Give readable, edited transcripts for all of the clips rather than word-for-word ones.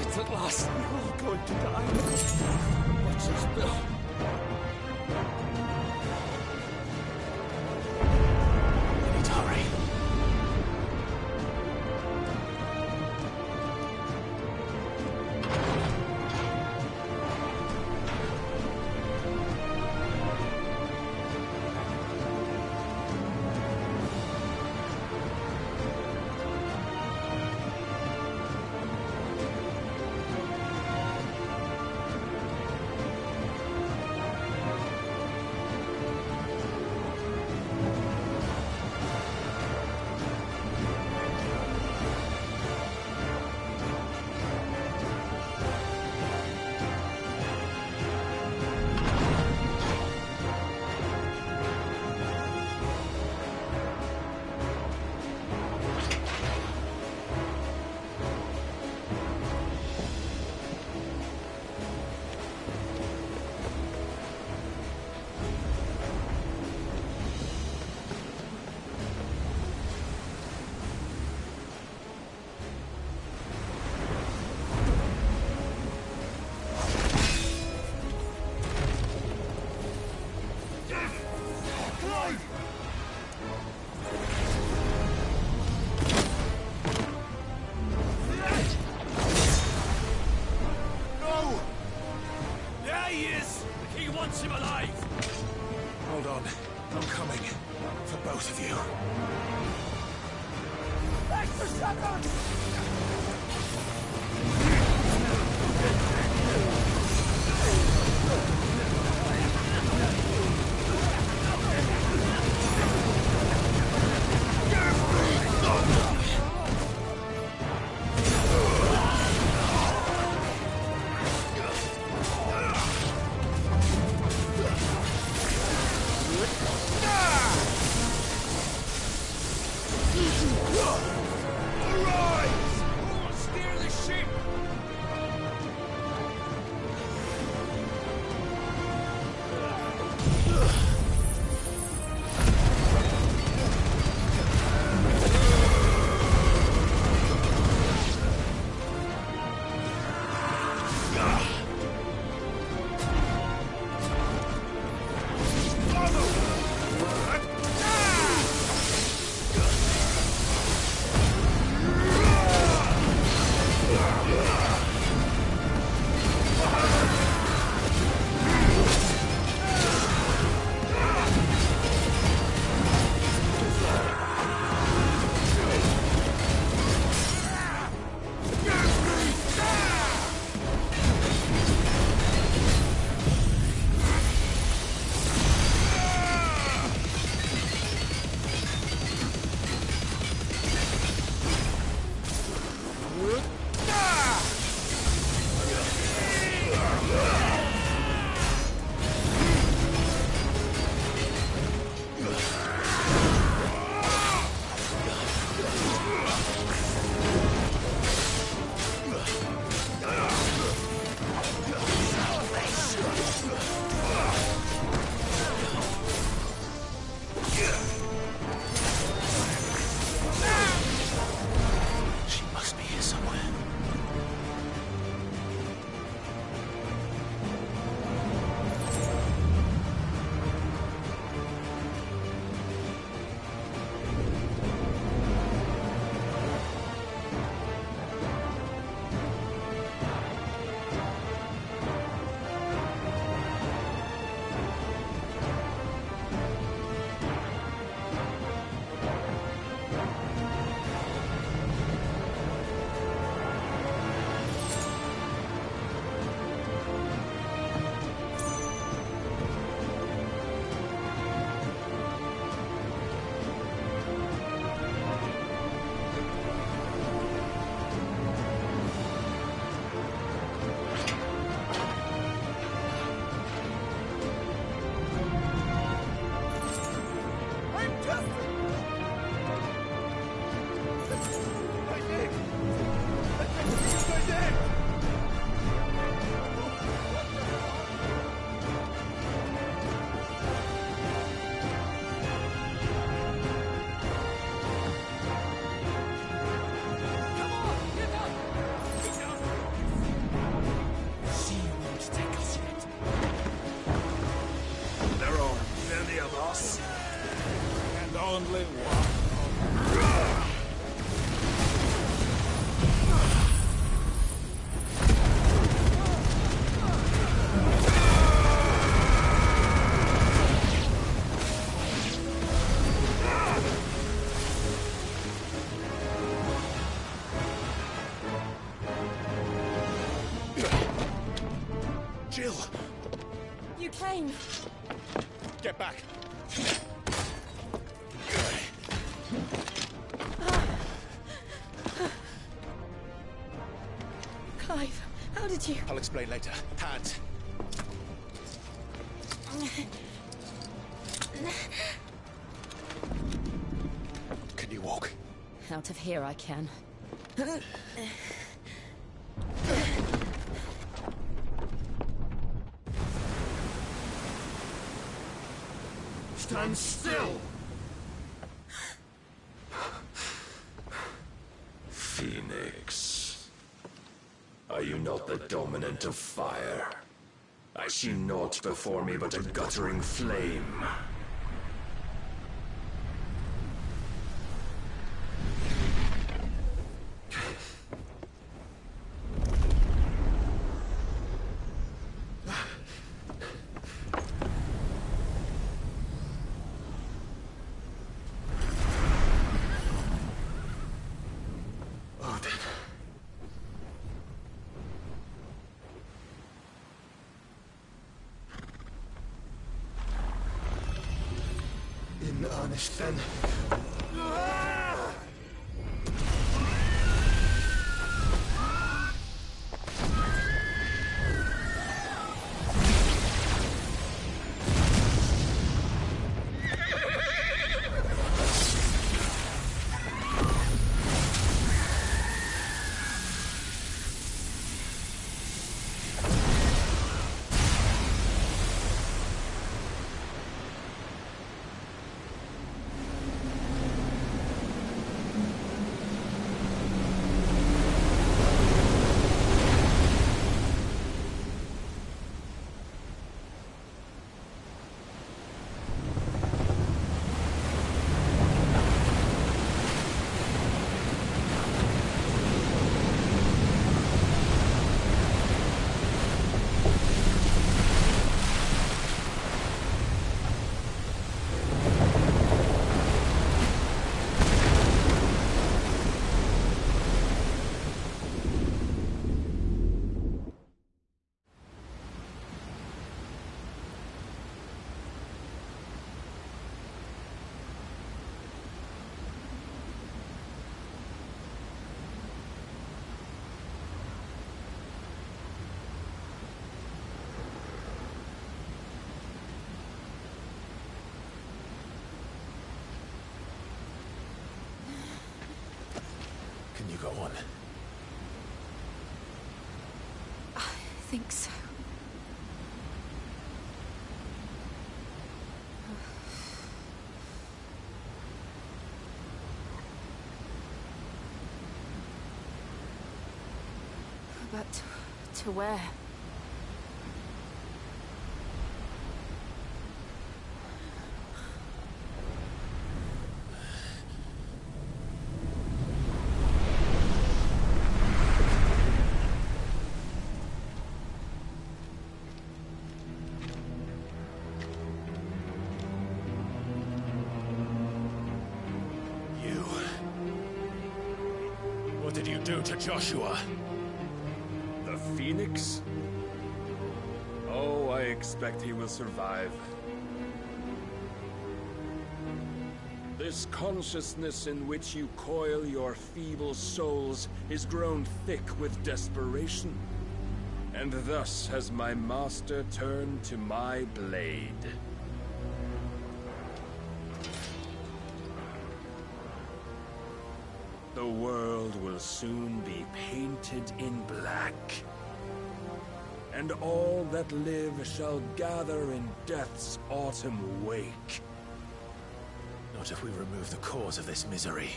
Right at last, we're all going to die. Watch us, Bill. We need to hurry. Hurrah! Jill! You came. Get back! Clive, how did you... I'll explain later. Hands. Can you walk? Out of here I can. Stand still! Phoenix. Are you not the dominant of fire? I see naught before me but a guttering flame. In earnest, then. Can you go on? I think so. But to where? What did you do to Joshua? The Phoenix? Oh, I expect he will survive. This consciousness in which you coil your feeble souls is grown thick with desperation. And thus has my master turned to my blade. The world will soon be painted in black. And all that live shall gather in death's autumn wake. Not if we remove the cause of this misery.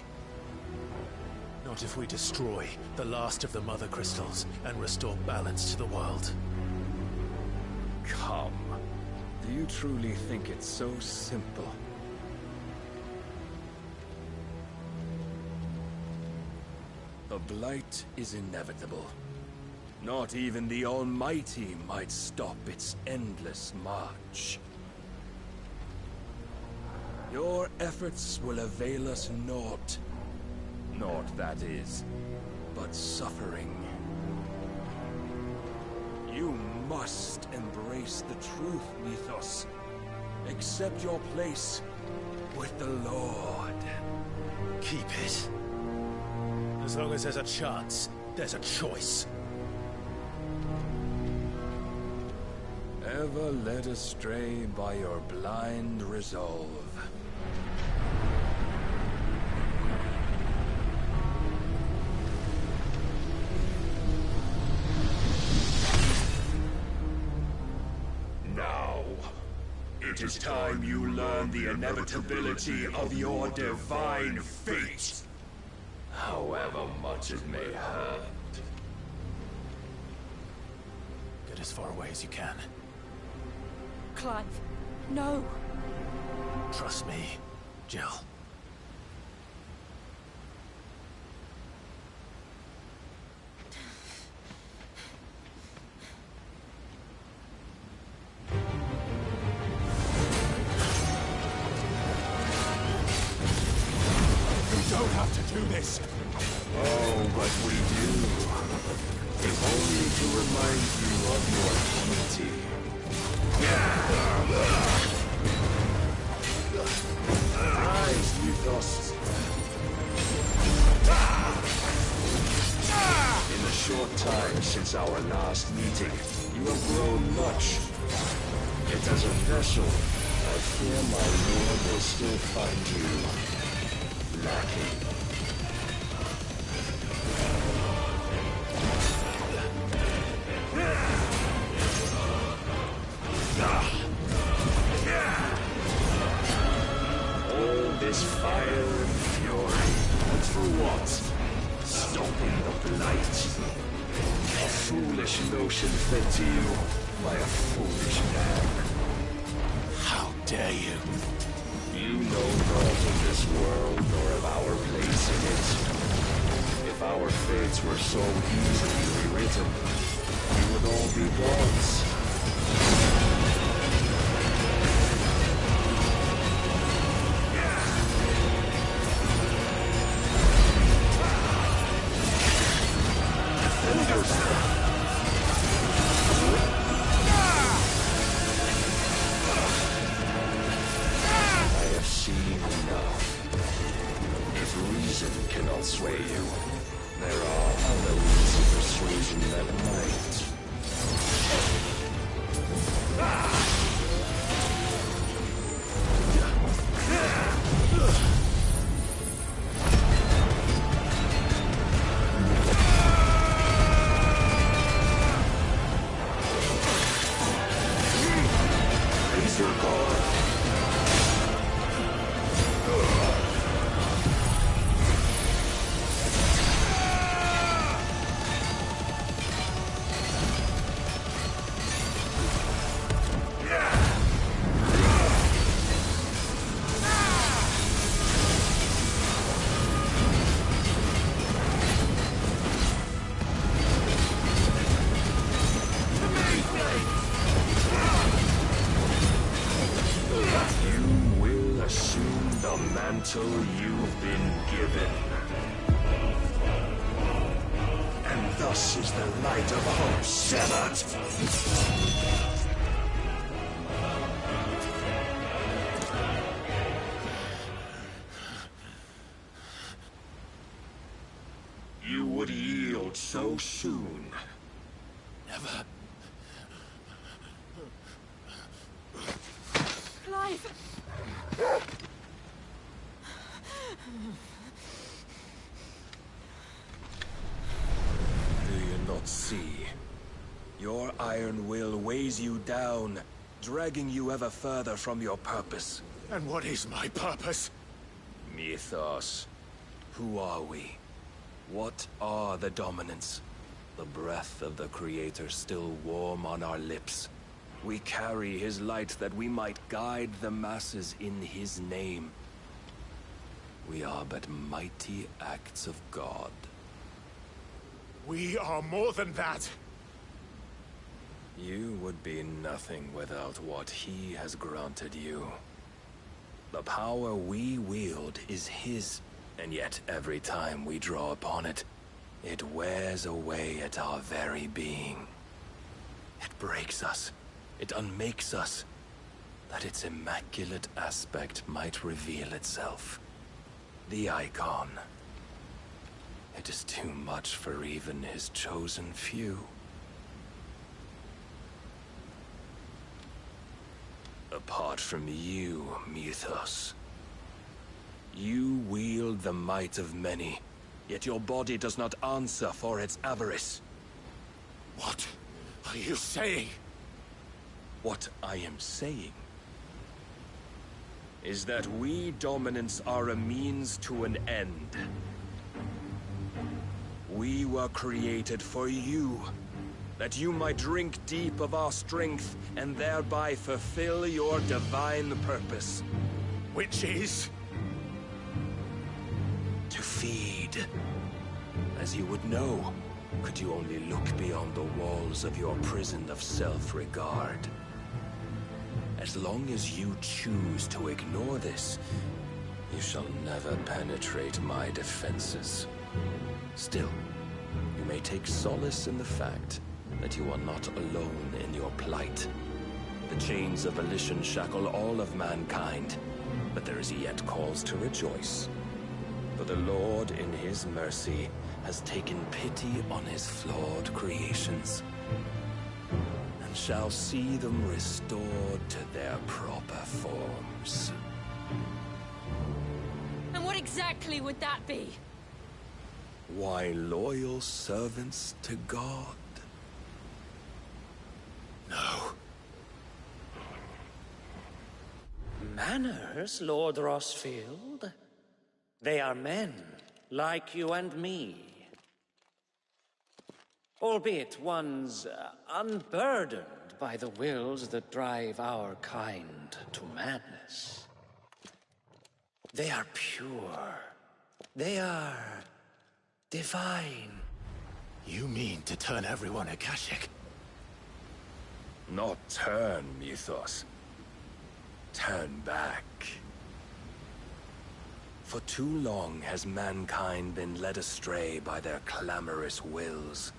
Not if we destroy the last of the Mother Crystals and restore balance to the world. Come. Do you truly think it's so simple? The blight is inevitable. Not even the Almighty might stop its endless march. Your efforts will avail us naught. Naught, that is, but suffering. You must embrace the truth, Mythos. Accept your place with the Lord. Keep it. As long as there's a chance, there's a choice. Ever led astray by your blind resolve. Now, it is time you learn the inevitability of your divine fate. However much it may hurt. Get as far away as you can. Clive, no. Trust me, Jill. Don't have to do this. Oh, but we do. If only to remind you of your duty. Rise, Mythos. In the short time since our last meeting, you have grown much. Yet as a vessel, I fear my lord will still find you lacking. All this fire and fury, but for what? Stopping the blight. A foolish notion fed to you by a foolish man. How dare you? You know naught of this world nor of our place in it. If our fates were so easily rewritten, we would all be gods. I have seen enough. If reason cannot sway you, there are other means of persuasion that might. Raise your guard. You will assume the mantle you've been given. And thus is the light of hope severed. You would yield so soon. Never. Clive! Do you not see? Your iron will weighs you down, dragging you ever further from your purpose. And what is my purpose? Mythos. Who are we? What are the dominants? The breath of the Creator still warm on our lips. We carry his light that we might guide the masses in his name. We are but mighty acts of God. We are more than that. You would be nothing without what he has granted you. The power we wield is his, and yet every time we draw upon it, it wears away at our very being. It breaks us. It unmakes us. That its immaculate aspect might reveal itself. The icon. It is too much for even his chosen few. Apart from you, Mythos. You wield the might of many, yet your body does not answer for its avarice. What are you saying? What I am saying is that we dominants are a means to an end. We were created for you, that you might drink deep of our strength and thereby fulfill your divine purpose. Which is? To feed. As you would know, could you only look beyond the walls of your prison of self-regard. As long as you choose to ignore this, you shall never penetrate my defenses. Still, you may take solace in the fact that you are not alone in your plight. The chains of volition shackle all of mankind, but there is yet cause to rejoice. For the Lord, in his mercy, has taken pity on his flawed creations, and shall see them restored to their proper forms. And what exactly would that be? Why, loyal servants to God. No. Manners, Lord Rossfield? They are men, like you and me. Albeit ones unburdened by the wills that drive our kind to madness. They are pure. They are divine. You mean to turn everyone Akashic? Not turn, Mythos. Turn back. For too long has mankind been led astray by their clamorous wills.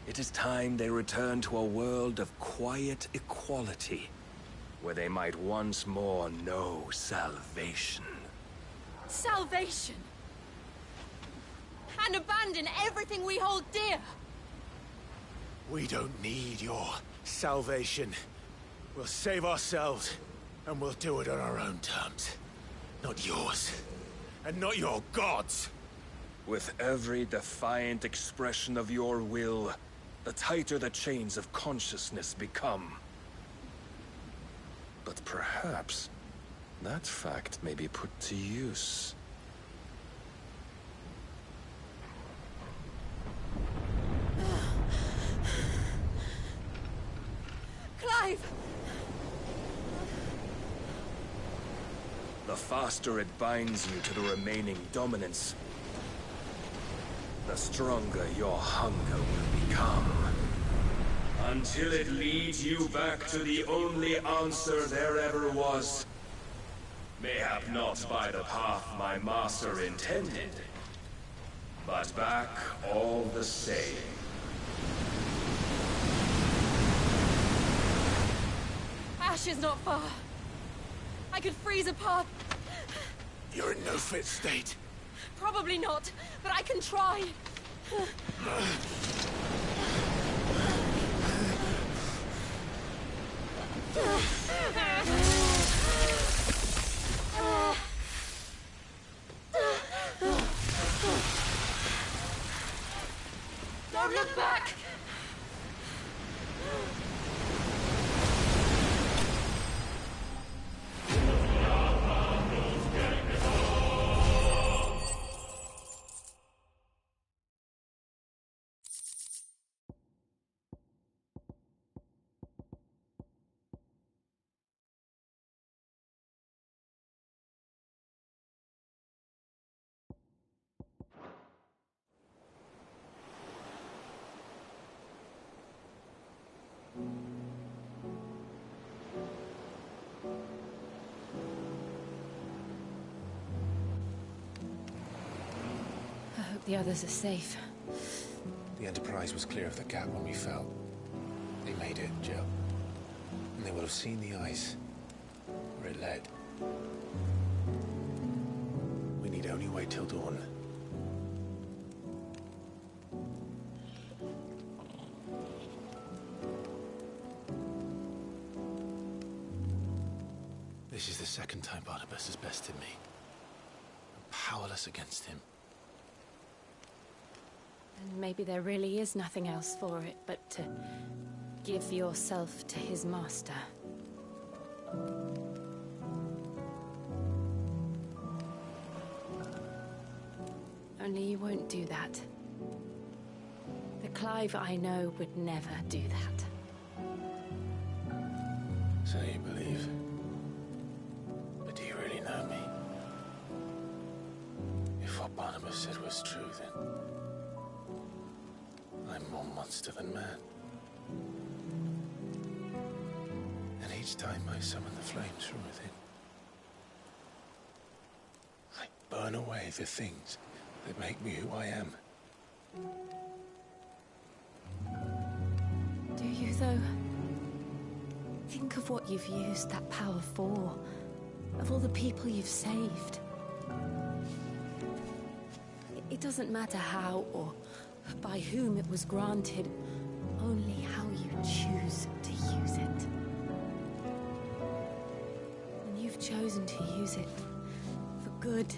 It is time they return to a world of quiet equality, where they might once more know salvation. Salvation! And abandon everything we hold dear! We don't need your salvation. We'll save ourselves, and we'll do it on our own terms. Not yours. And not your gods! With every defiant expression of your will, the tighter the chains of consciousness become. But perhaps that fact may be put to use. Clive! The faster it binds you to the remaining dominance, the stronger your hunger will become. Until it leads you back to the only answer there ever was. Mayhap not by the path my master intended, but back all the same. Ash is not far. I could freeze a path. You're in no fit state. Probably not, but I can try. Don't look back! I hope the others are safe. The Enterprise was clear of the gap when we fell. They made it, Jill. And they will have seen the ice where it led. We need only wait till dawn. This is the second time Barnabas has bested me. I'm powerless against him. And maybe there really is nothing else for it but to give yourself to his master. Only you won't do that. The Clive I know would never do that. So you believe? But do you really know me? If what Barnabas said was true, then I'm more monster than man. And each time I summon the flames from within, I burn away the things that make me who I am. Do you, though? Think of what you've used that power for. Of all the people you've saved. It doesn't matter how or by whom it was granted, only how you choose to use it. And you've chosen to use it for good,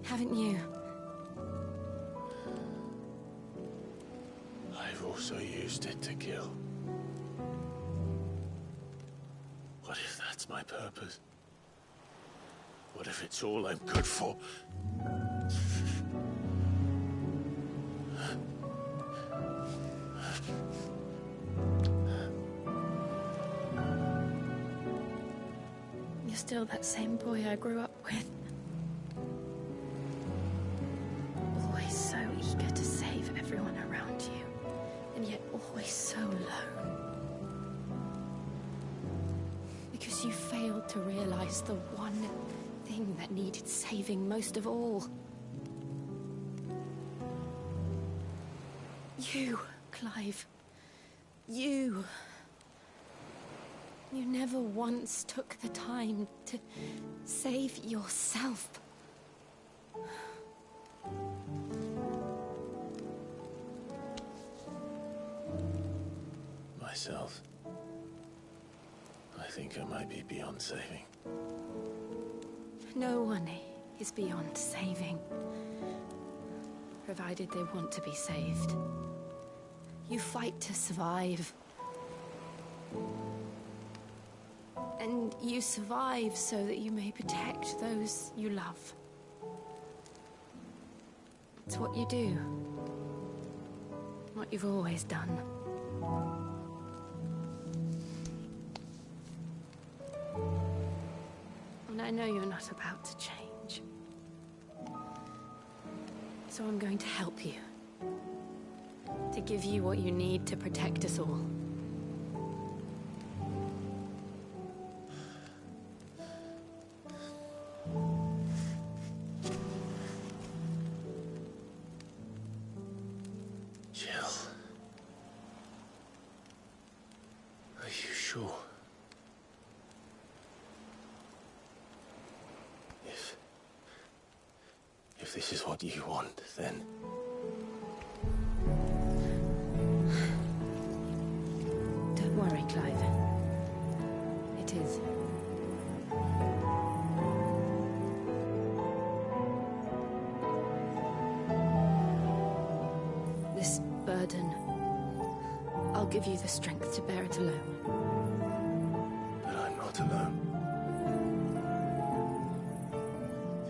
haven't you? I've also used it to kill. What if that's my purpose? What if it's all I'm good for? You're still that same boy I grew up with. Always so eager to save everyone around you, and yet always so alone. Because you failed to realize the one thing that needed saving most of all. You, Clive. You. You never once took the time to save yourself. Myself? I think I might be beyond saving. No one is beyond saving, provided they want to be saved. You fight to survive. And you survive so that you may protect those you love. It's what you do. What you've always done. And I know you're not about to change. So I'm going to help you. To give you what you need to protect us all. Jill. Are you sure? If this is what you want, then... Don't worry, Clive. It is. This burden, I'll give you the strength to bear it alone. But I'm not alone.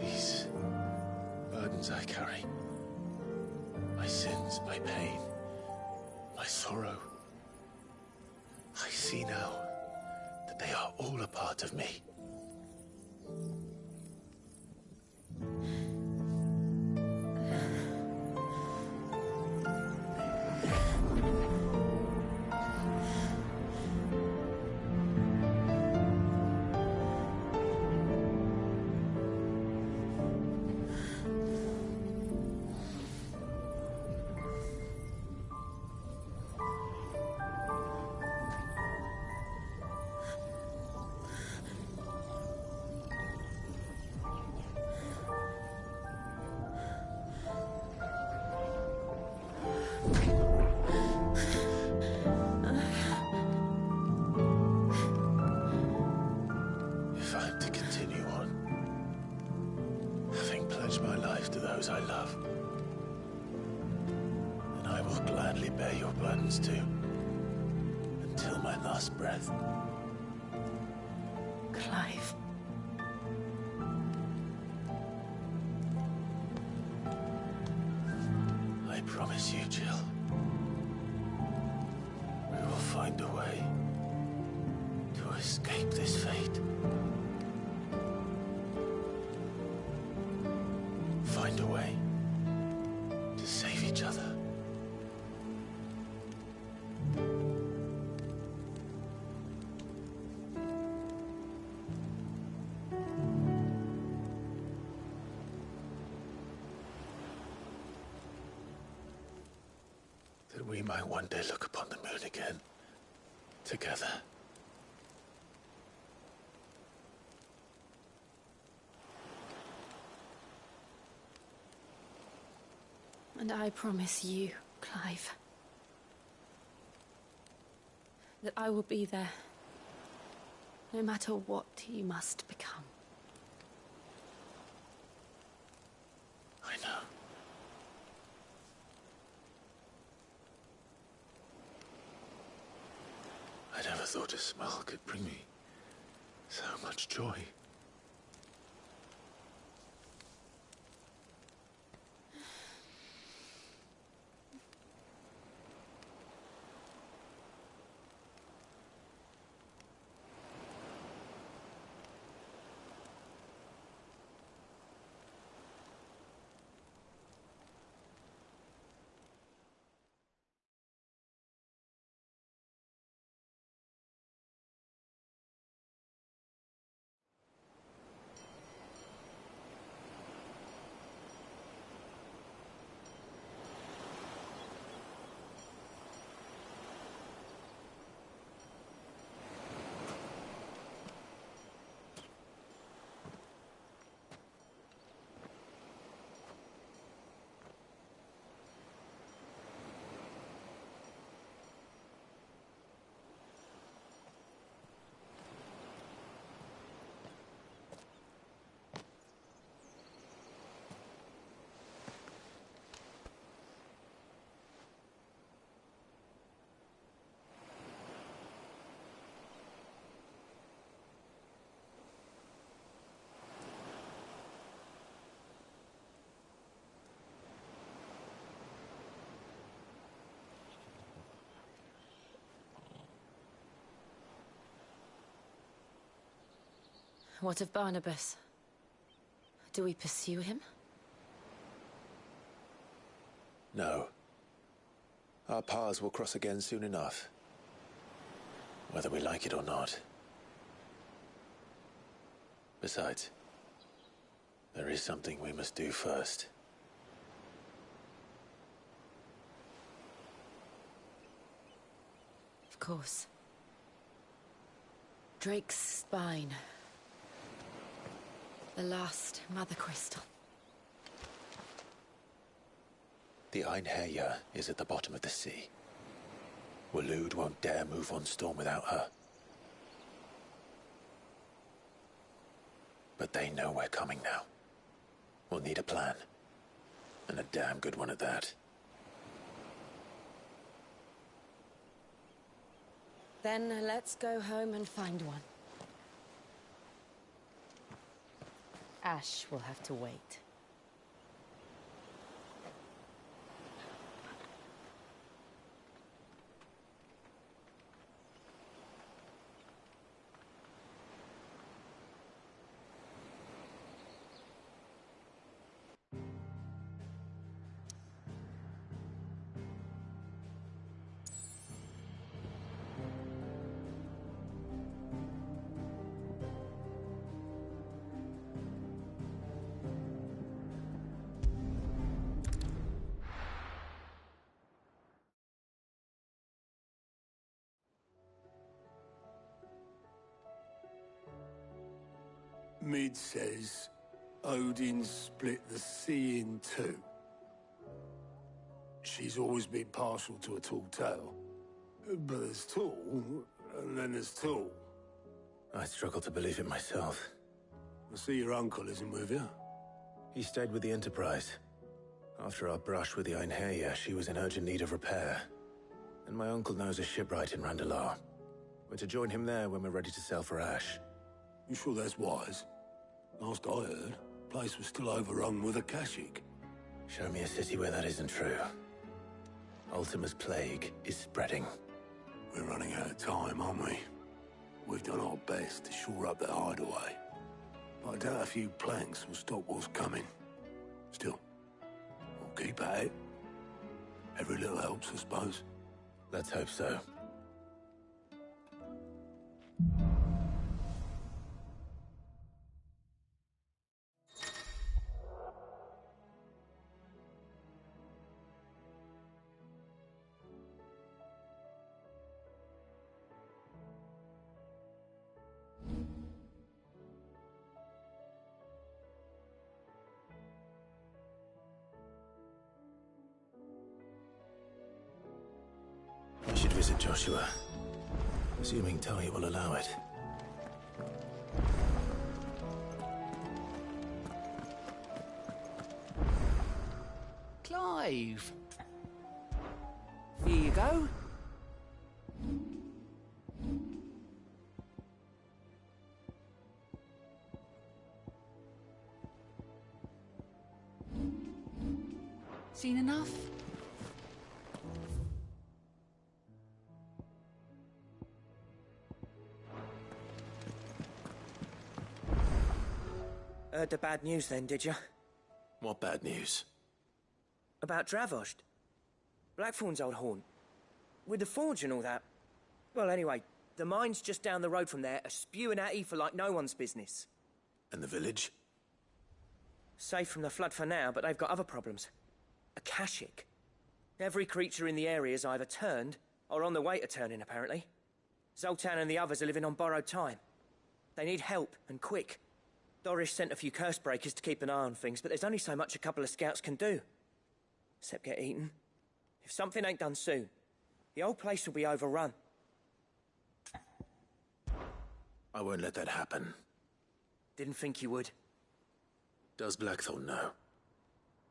These burdens I carry, my sins, my pain, my sorrow, I see now that they are all a part of me. those I love. And I will gladly bear your burdens too, until my last breath. Clive. I promise you, Jill. We will find a way to escape this fate. Find a way to save each other. That we might one day look upon the moon again, together. And I promise you, Clive, that I will be there, no matter what you must become. I know. I never thought a smile could bring me so much joy. What of Barnabas? Do we pursue him? No. Our paths will cross again soon enough. Whether we like it or not. Besides, there is something we must do first. Of course. Drake's spine. The last Mother Crystal. The Einherja is at the bottom of the sea. Waloed won't dare move on Storm without her. But they know we're coming now. We'll need a plan. And a damn good one at that. Then let's go home and find one. Ash will have to wait. Mid says Odin split the sea in two. She's always been partial to a tall tale. But there's tall, and then there's tall. I struggle to believe it myself. I see your uncle isn't with you. He stayed with the Enterprise. After our brush with the Einherja, she was in urgent need of repair. And my uncle knows a shipwright in Randalar. We're to join him there when we're ready to sail for Ash. You sure that's wise? Last I heard, the place was still overrun with Akashic. Show me a city where that isn't true. Ultima's plague is spreading. We're running out of time, aren't we? We've done our best to shore up that hideaway. But I doubt a few planks will stop what's coming. Still, we'll keep at it. Every little helps, I suppose. Let's hope so. We should visit Joshua, assuming Talia will allow it. Clive. Here you go. Seen enough? Heard the bad news then, did you? What bad news? About Dravost. Blackthorn's old haunt. With the forge and all that. Well, anyway, the mine's just down the road from there are spewing out ether like no one's business. And the village? Safe from the flood for now, but they've got other problems. Akashic. Every creature in the area's either turned, or on the way to turning, apparently. Zoltan and the others are living on borrowed time. They need help, and quick. Dorish sent a few curse breakers to keep an eye on things, but there's only so much a couple of scouts can do. Except get eaten. If something ain't done soon, the old place will be overrun. I won't let that happen. Didn't think you would. Does Blackthorn know?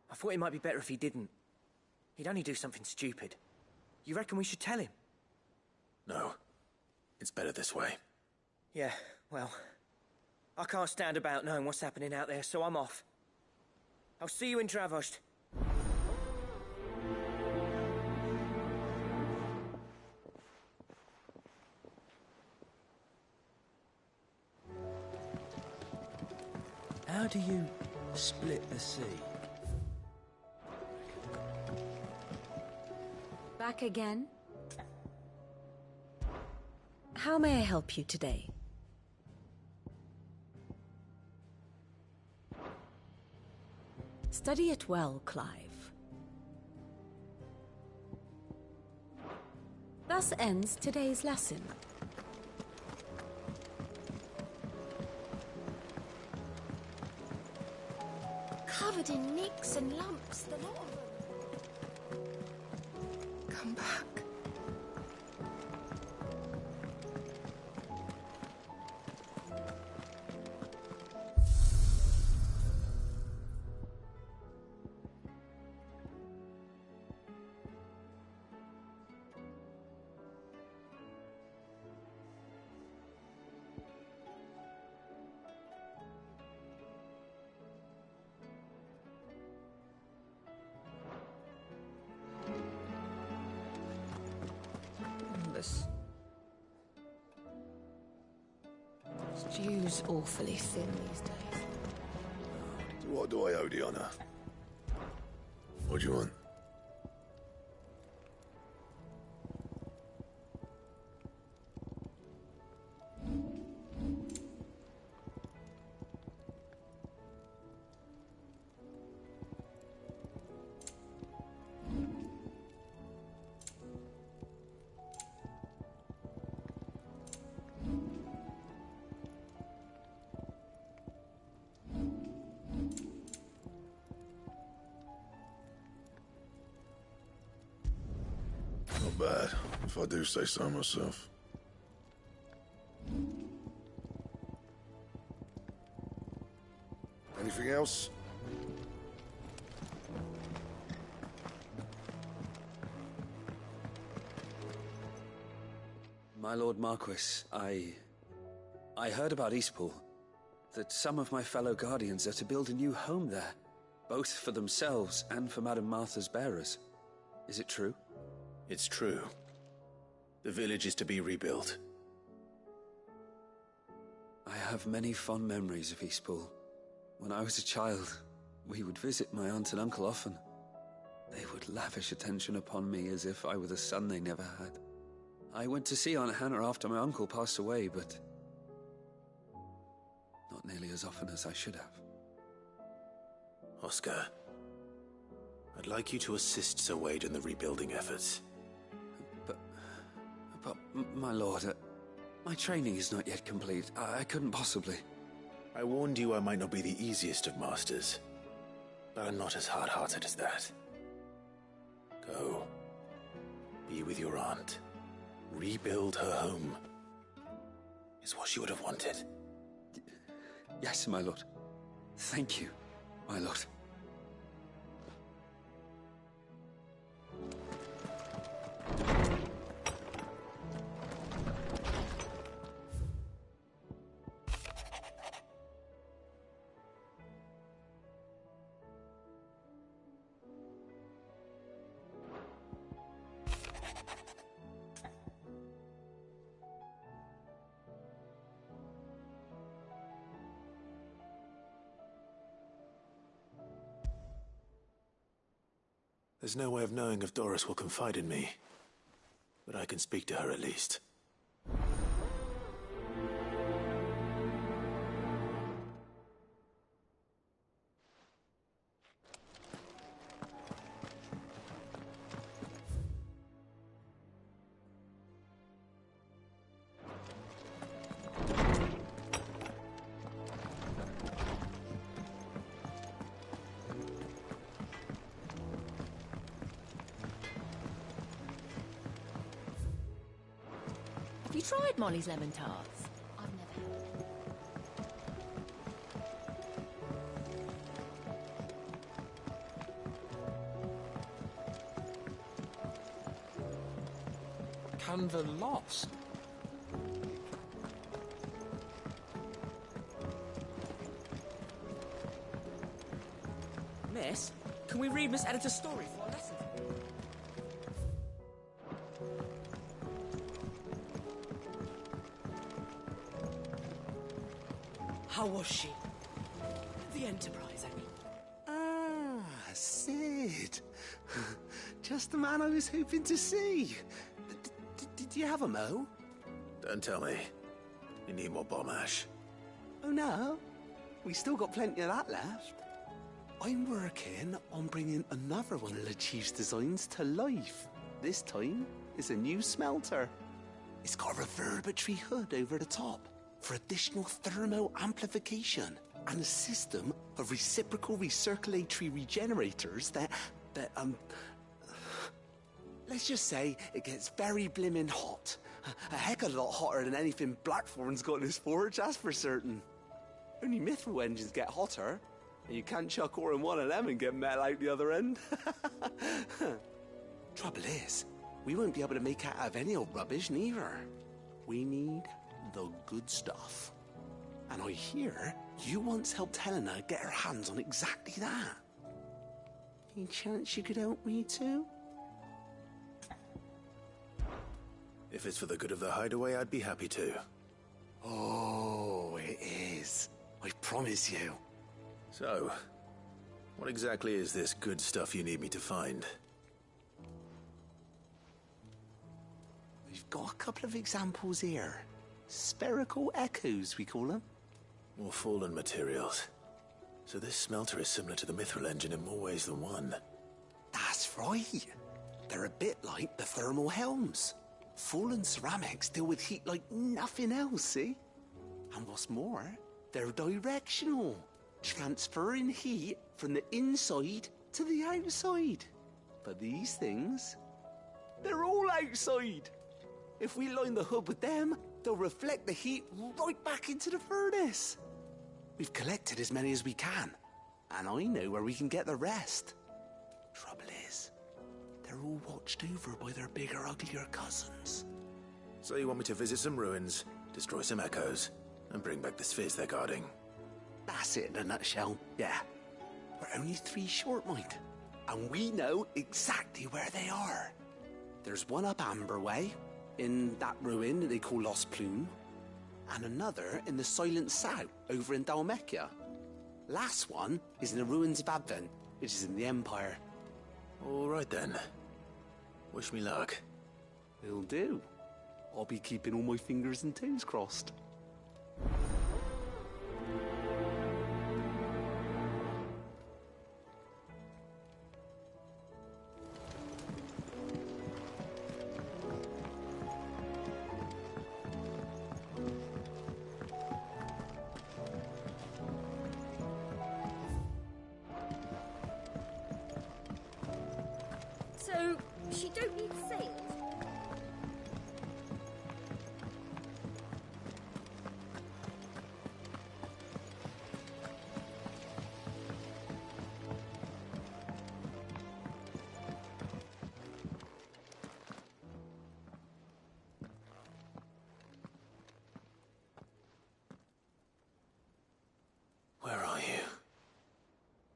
I thought it might be better if he didn't. He'd only do something stupid. You reckon we should tell him? No. It's better this way. Yeah, well... I can't stand about knowing what's happening out there, so I'm off. I'll see you in Dravost. How do you split the sea? Back again? How may I help you today? Study it well, Clive. Thus ends today's lesson. Covered in nicks and lumps, the lot of them. Come back. Stew's awfully thin these days. What do I owe the honor? What do you want? Not bad, if I do say so myself. Anything else? My Lord Marquis, I heard about Eastpool. That some of my fellow Guardians are to build a new home there, both for themselves and for Madame Martha's bearers. Is it true? It's true. The village is to be rebuilt. I have many fond memories of Eastpool. When I was a child, we would visit my aunt and uncle often. They would lavish attention upon me as if I were the son they never had. I went to see Aunt Hannah after my uncle passed away, but not nearly as often as I should have. Oscar, I'd like you to assist Sir Wade in the rebuilding efforts. But my lord, my training is not yet complete. I couldn't possibly. I warned you I might not be the easiest of masters, but I'm not as hard-hearted as that. Go. Be with your aunt. Rebuild her home. Is what she would have wanted. Yes, my lord. Thank you, my lord. There's no way of knowing if Doris will confide in me, but I can speak to her at least. Have you tried Molly's lemon tarts? I've never had. Canva lost. Miss, can we read Miss Editor's story for our lesson? How was she? The Enterprise, I mean. Ah, Sid. Just the man I was hoping to see. Did you have a mo? Don't tell me. You need more bomb ash. Oh no, we still got plenty of that left. I'm working on bringing another one of the Chief's designs to life. This time, it's a new smelter. It's got a reverberatory hood over the top for additional thermal amplification and a system of reciprocal recirculatory regenerators that let's just say it gets very blimmin' hot. A heck of a lot hotter than anything Blackthorn's got in his forge, that's for certain. Only mithril engines get hotter, and you can't chuck ore in one of them and get metal out the other end. Trouble is, we won't be able to make it out of any old rubbish neither. We need the good stuff. And I hear you once helped Helena get her hands on exactly that. Any chance you could help me too? If it's for the good of the hideaway, I'd be happy to. Oh, it is. I promise you. So, what exactly is this good stuff you need me to find? We've got a couple of examples here. Spherical echoes, we call them. More fallen materials. So this smelter is similar to the mithril engine in more ways than one. That's right. They're a bit like the thermal helms. Fallen ceramics deal with heat like nothing else, see? And what's more, they're directional, transferring heat from the inside to the outside. But these things, they're all outside. If we line the hood with them, they'll reflect the heat right back into the furnace. We've collected as many as we can, and I know where we can get the rest. Trouble is, they're all watched over by their bigger, uglier cousins. So you want me to visit some ruins, destroy some echoes, and bring back the spheres they're guarding? That's it in a nutshell, yeah. We're only 3 short, Mike. And we know exactly where they are. There's one up Amber Way, in that ruin that they call Lost Plume, and another in the Silent South, over in Dalmekia. Last one is in the ruins of Advent, which is in the Empire. All right then. Wish me luck. Will do. I'll be keeping all my fingers and toes crossed. So, she don't need sails? Where are you?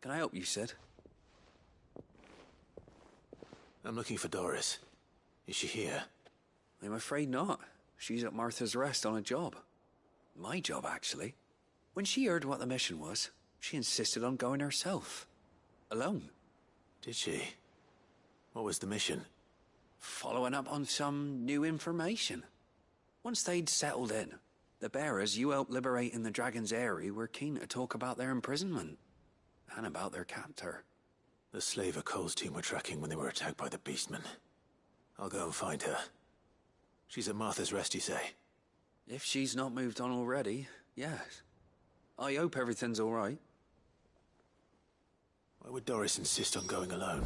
Can I help you, Sid? I'm looking for Doris. Is she here? I'm afraid not. She's at Martha's Rest on a job. My job, actually. When she heard what the mission was, she insisted on going herself. Alone. Did she? What was the mission? Following up on some new information. Once they'd settled in, the bearers you helped liberate in the Dragon's Eyrie were keen to talk about their imprisonment. And about their captor. The slaver Cole's team were tracking when they were attacked by the Beastmen. I'll go and find her. She's at Martha's Rest, you say? If she's not moved on already, yes. I hope everything's all right. Why would Doris insist on going alone?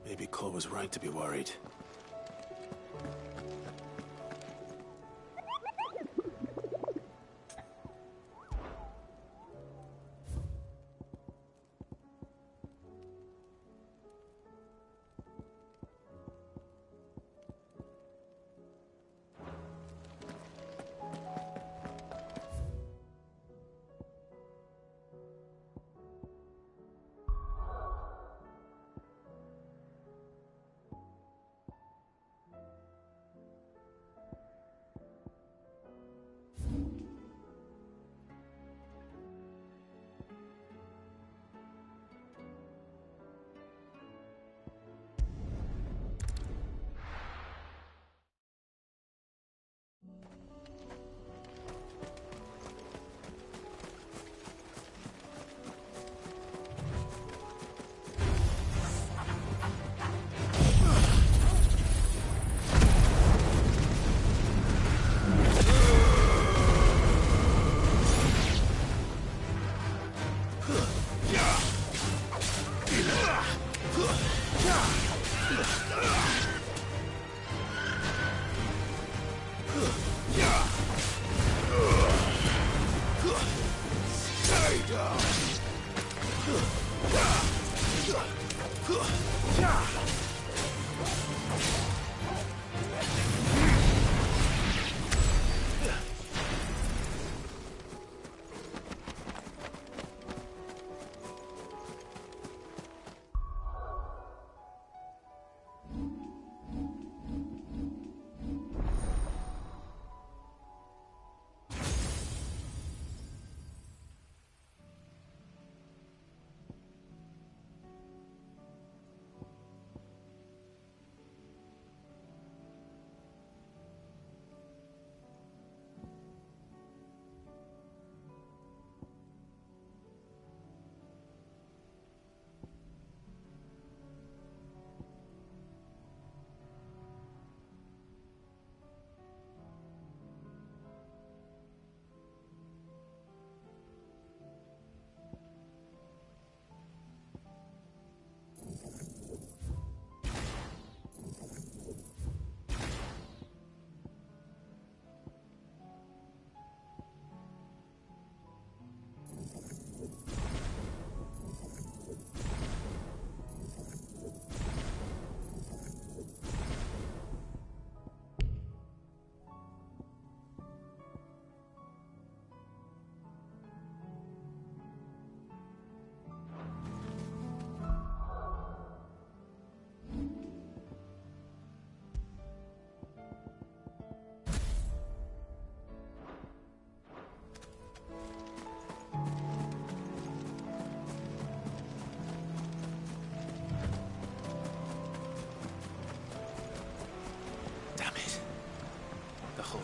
Maybe Cole was right to be worried.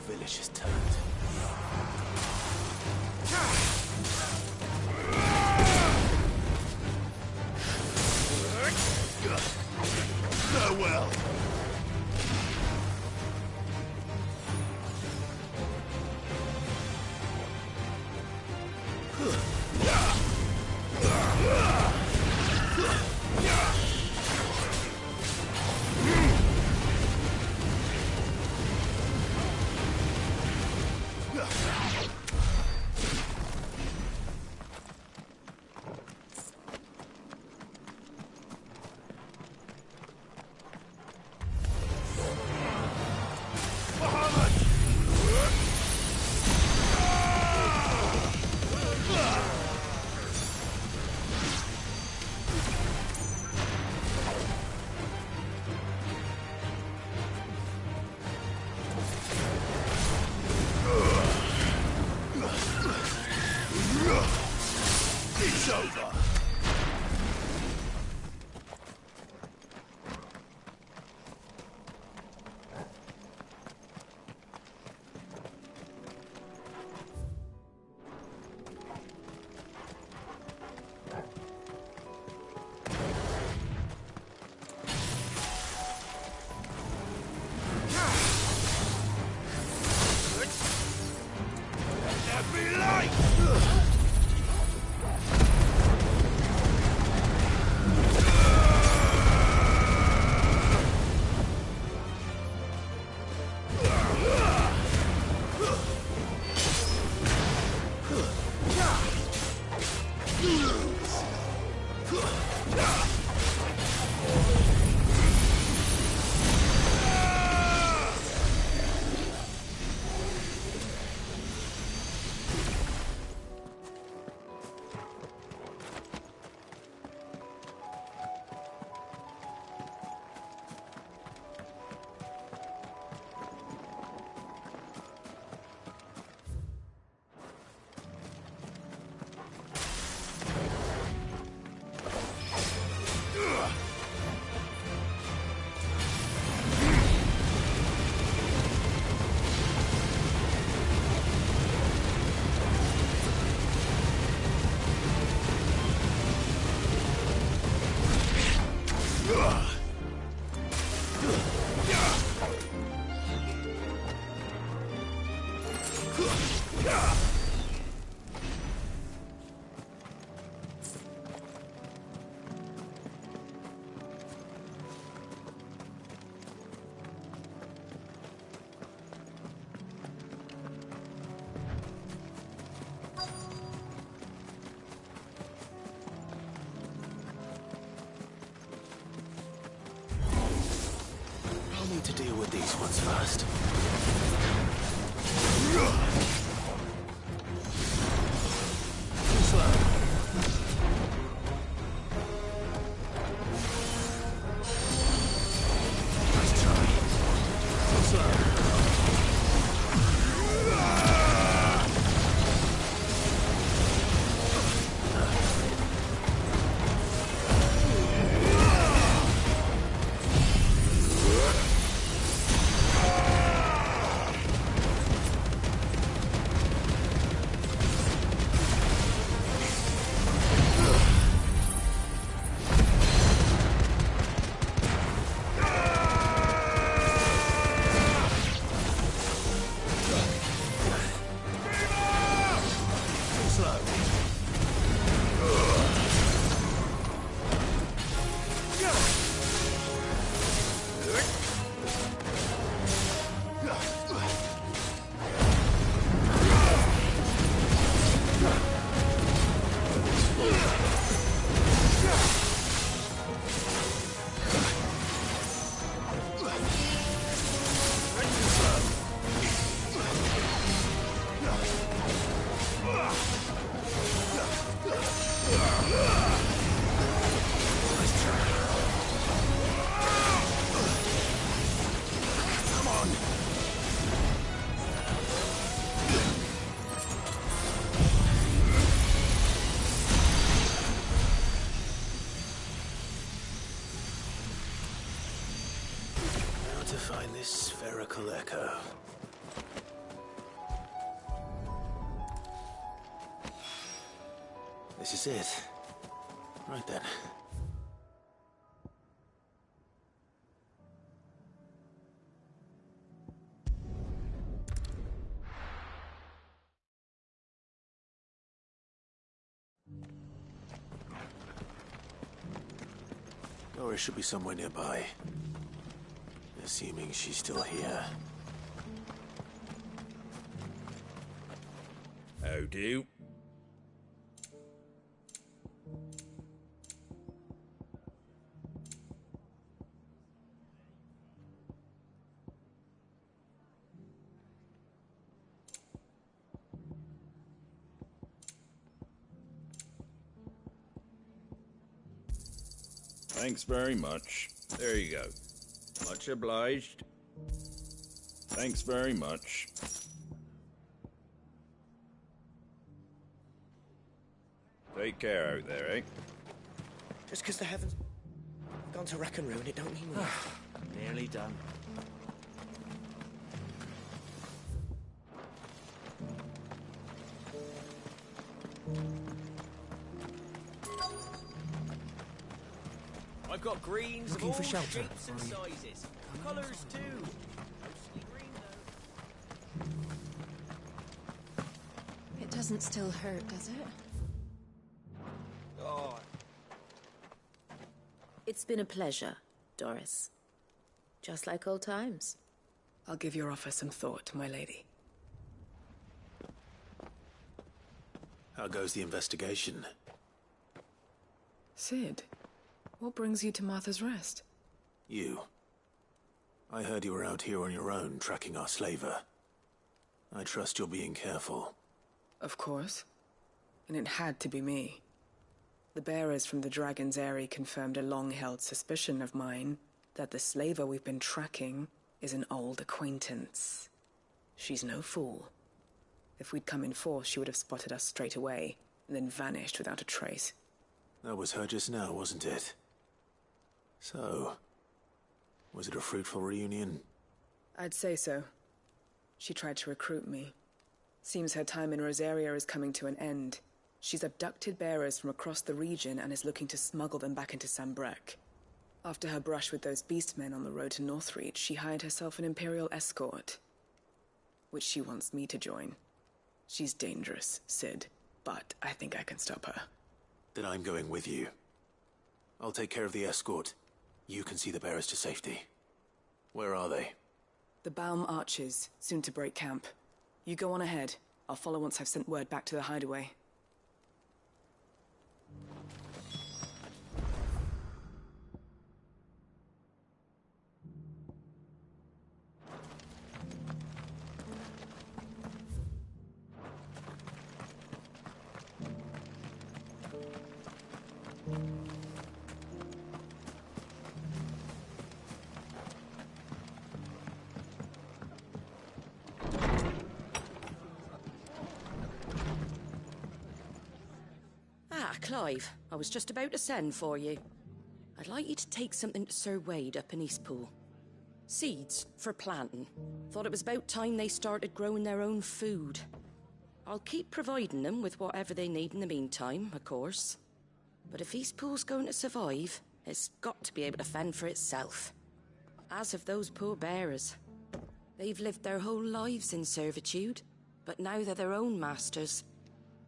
village has turned. Farewell. It's over. Let me light! Need to deal with these ones first. Too slow. Nice try. Too slow. To find this spherical echo. This is it. Right then. Doris should be somewhere nearby. Assuming she's still here. How do? Thanks very much. There you go. Much obliged. Thanks very much. Take care out there, eh? Just because the heavens have gone to wreck and ruin, it don't mean we're Nearly done. I've got greens Looking of for all shelter, shapes and sizes. Colours too. Mostly green though. It doesn't still hurt, does it? Oh, It's been a pleasure, Doris. Just like old times. I'll give your offer some thought, my lady. How goes the investigation? Sid, what brings you to Martha's Rest? You. I heard you were out here on your own, tracking our slaver. I trust you're being careful. Of course. And it had to be me. The bearers from the Dragon's Eyrie confirmed a long-held suspicion of mine that the slaver we've been tracking is an old acquaintance. She's no fool. If we'd come in force, she would have spotted us straight away, and then vanished without a trace. That was her just now, wasn't it? So, was it a fruitful reunion? I'd say so. She tried to recruit me. Seems her time in Rosaria is coming to an end. She's abducted bearers from across the region and is looking to smuggle them back into Sambrek. After her brush with those beastmen on the road to Northreach, she hired herself an Imperial escort, which she wants me to join. She's dangerous, Sid, but I think I can stop her. Then I'm going with you. I'll take care of the escort. You can see the bearers to safety. Where are they? The Baum Archers, soon to break camp. You go on ahead. I'll follow once I've sent word back to the hideaway. Clive, I was just about to send for you. I'd like you to take something to Sir Wade up in Eastpool. Seeds for planting. Thought it was about time they started growing their own food. I'll keep providing them with whatever they need in the meantime, of course. But if Eastpool's going to survive, it's got to be able to fend for itself. As of those poor bearers. They've lived their whole lives in servitude, but now they're their own masters.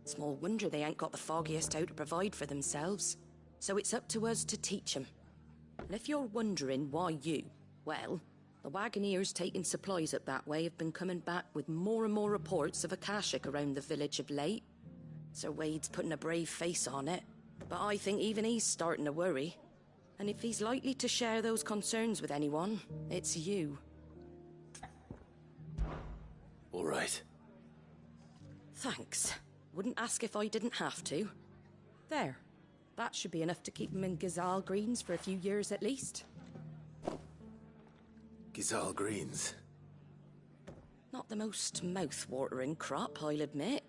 Small wonder they ain't got the foggiest how to provide for themselves. So it's up to us to teach them. And if you're wondering why you, well, the Wagoneers taking supplies up that way have been coming back with more and more reports of Akashic around the village of late. Sir Wade's putting a brave face on it, but I think even he's starting to worry. And if he's likely to share those concerns with anyone, it's you. All right. Thanks. Wouldn't ask if I didn't have to. There. That should be enough to keep him in Gazal Greens for a few years at least. Gazal Greens. Not the most mouth-watering crop, I'll admit.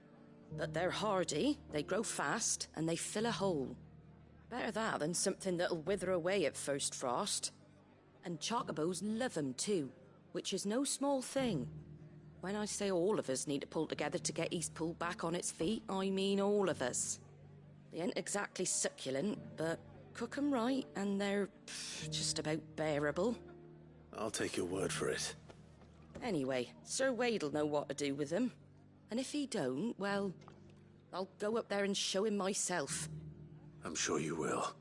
But they're hardy, they grow fast, and they fill a hole. Better that than something that'll wither away at first frost. And chocobos love 'em too, which is no small thing. When I say all of us need to pull together to get Eastpool back on its feet, I mean all of us. They ain't exactly succulent, but cook 'em right and they're just about bearable. I'll take your word for it. Anyway, Sir Wade'll know what to do with them. And if he don't, well, I'll go up there and show him myself. I'm sure you will.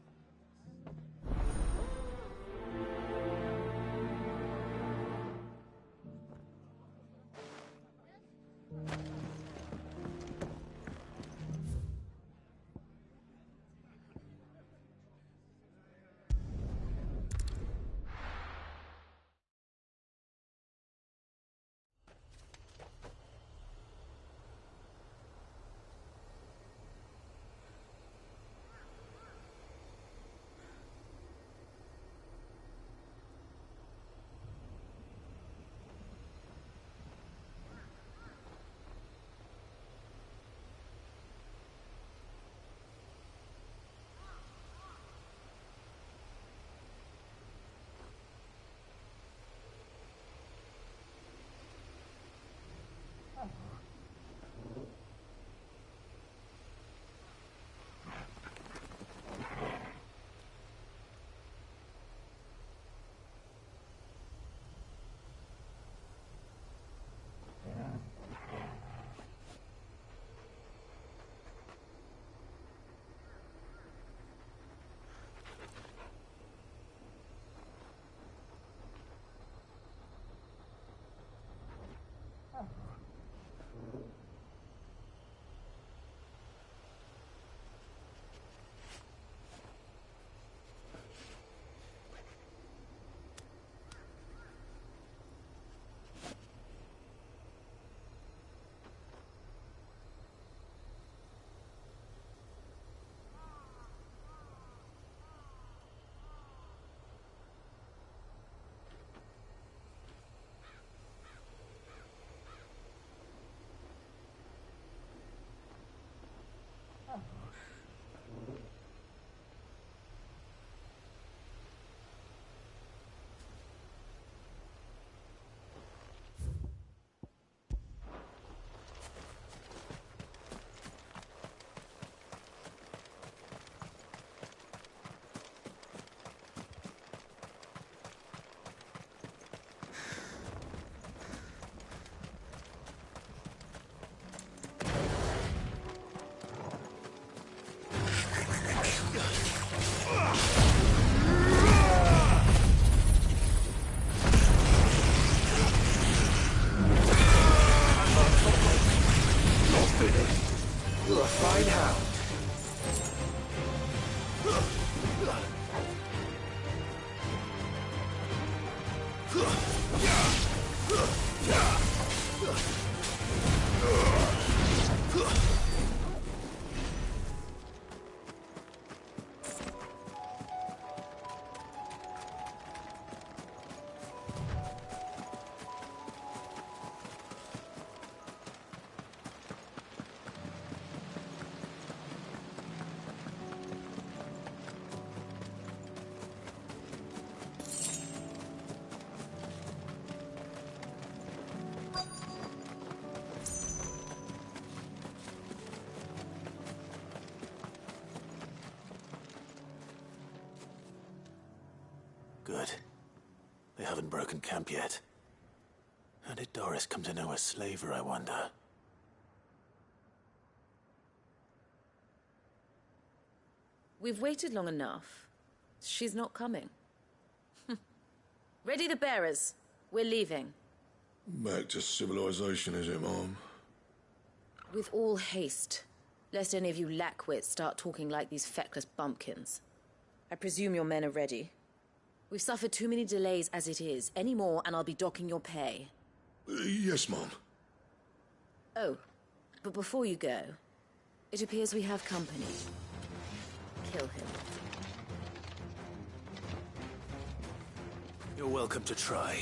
You're a fine hound. Good. They haven't broken camp yet. How did Doris come to know a slaver, I wonder? We've waited long enough. She's not coming. Ready the bearers. We're leaving. Back to civilization, is it, Mom? With all haste. Lest any of you lackwits start talking like these feckless bumpkins. I presume your men are ready. We've suffered too many delays as it is. Any more and I'll be docking your pay. Yes, Mom. Oh, but before you go, it appears we have company. Kill him. You're welcome to try.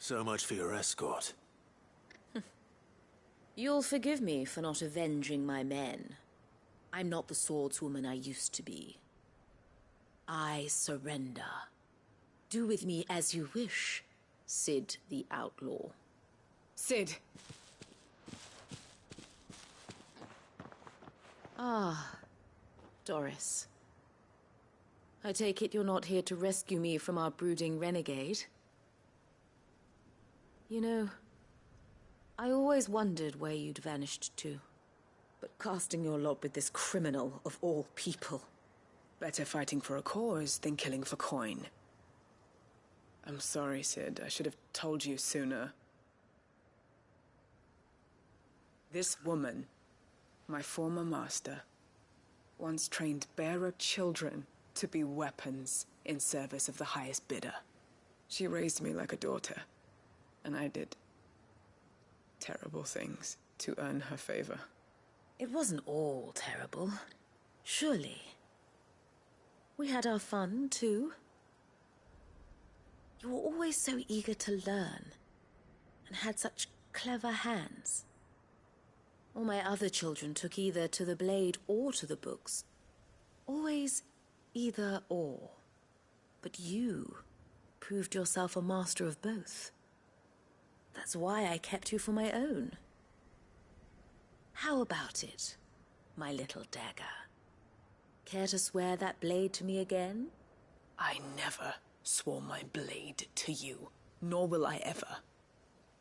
So much for your escort. You'll forgive me for not avenging my men. I'm not the swordswoman I used to be. I surrender. Do with me as you wish, Cid the Outlaw. Cid! Ah, Doris. I take it you're not here to rescue me from our brooding renegade? You know, I always wondered where you'd vanished to. But casting your lot with this criminal of all people... Better fighting for a cause than killing for coin. I'm sorry, Cid. I should have told you sooner. This woman, my former master, once trained bearer children to be weapons in service of the highest bidder. She raised me like a daughter, and I did terrible things to earn her favor. It wasn't all terrible, surely. We had our fun, too. You were always so eager to learn, and had such clever hands. All my other children took either to the blade or to the books. Always either or. But you proved yourself a master of both. That's why I kept you for my own. How about it, my little dagger? Care to swear that blade to me again? I never swore my blade to you, nor will I ever.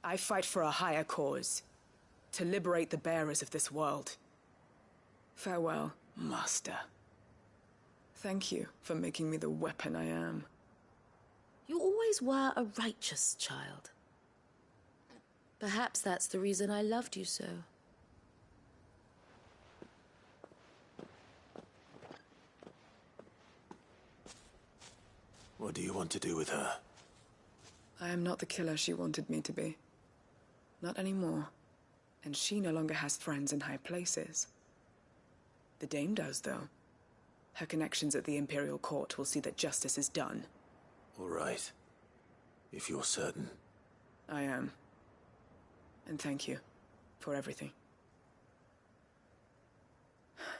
I fight for a higher cause, to liberate the bearers of this world. Farewell, Master. Thank you for making me the weapon I am. You always were a righteous child. Perhaps that's the reason I loved you so. What do you want to do with her? I am not the killer she wanted me to be. Not anymore. And she no longer has friends in high places. The Dame does, though. Her connections at the Imperial Court will see that justice is done. All right. If you're certain. I am. And thank you for everything.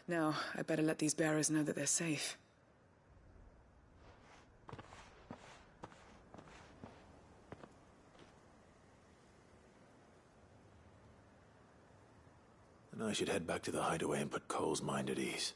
Now, I better let these bearers know that they're safe. Then I should head back to the hideaway and put Cole's mind at ease.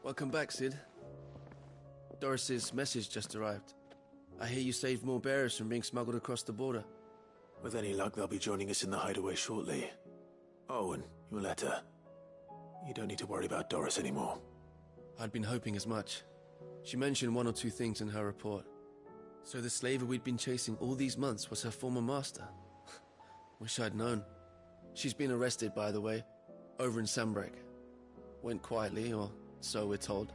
Welcome back, Cid. Doris's message just arrived. I hear you saved more bearers from being smuggled across the border. With any luck, they'll be joining us in the hideaway shortly. Oh, and your letter. You don't need to worry about Doris anymore. I'd been hoping as much. She mentioned one or two things in her report. So the slaver we'd been chasing all these months was her former master. Wish I'd known. She's been arrested, by the way, over in Sambrek. Went quietly, or so we're told.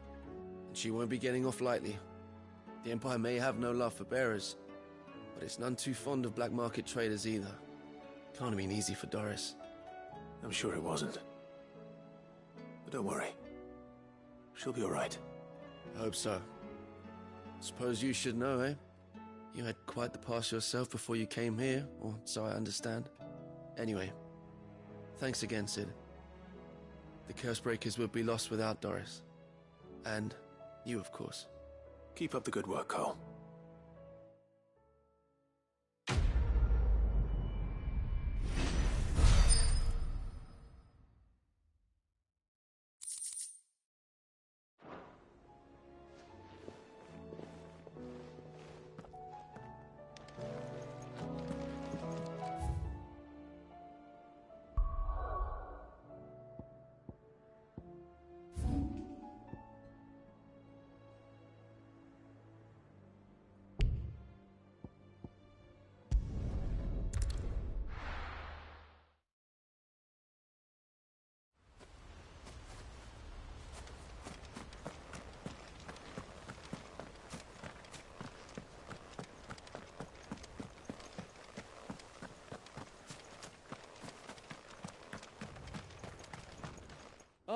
And she won't be getting off lightly. The Empire may have no love for bearers, but it's none too fond of black market traders either. Can't have been easy for Doris. I'm sure it wasn't. But don't worry. She'll be all right. I hope so. Suppose you should know, eh? You had quite the past yourself before you came here, or so I understand. Anyway, thanks again, Cid. The Cursebreakers would be lost without Doris. And you, of course. Keep up the good work, Cole.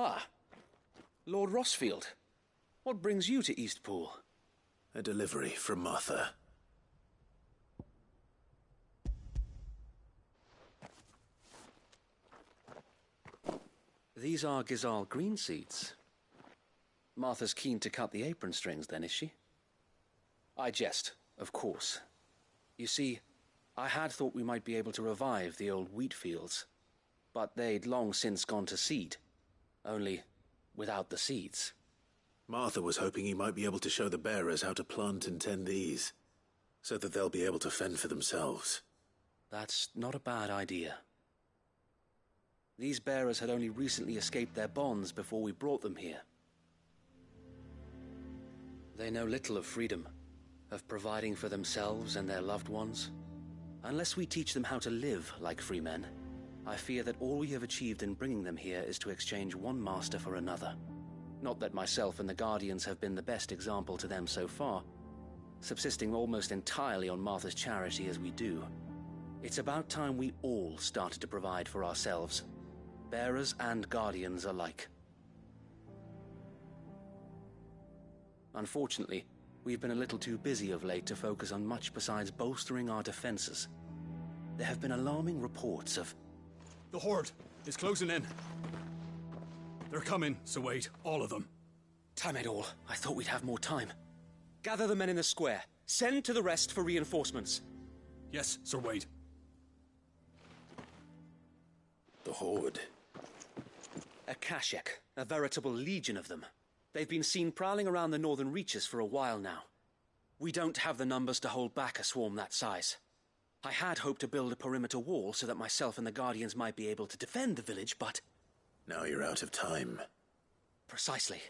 Ah, Lord Rossfield. What brings you to Eastpool? A delivery from Martha. These are Gizal green seeds. Martha's keen to cut the apron strings, then, is she? I jest, of course. You see, I had thought we might be able to revive the old wheat fields, but they'd long since gone to seed, only without the seeds. Martha was hoping he might be able to show the bearers how to plant and tend these, so that they'll be able to fend for themselves. That's not a bad idea. These bearers had only recently escaped their bonds before we brought them here. They know little of freedom, of providing for themselves and their loved ones. Unless we teach them how to live like free men, I fear that all we have achieved in bringing them here is to exchange one master for another. Not that myself and the Guardians have been the best example to them so far, subsisting almost entirely on Martha's charity as we do. It's about time we all started to provide for ourselves, bearers and Guardians alike. Unfortunately, we've been a little too busy of late to focus on much besides bolstering our defenses. There have been alarming reports of... The Horde is closing in. They're coming, so wait, all of them. Damn it all, I thought we'd have more time. Gather the men in the square. Send to the rest for reinforcements. Yes, Sir Wade. The Horde. A Kashek, a veritable legion of them. They've been seen prowling around the northern reaches for a while now. We don't have the numbers to hold back a swarm that size. I had hoped to build a perimeter wall so that myself and the Guardians might be able to defend the village, but... Now you're out of time. Precisely.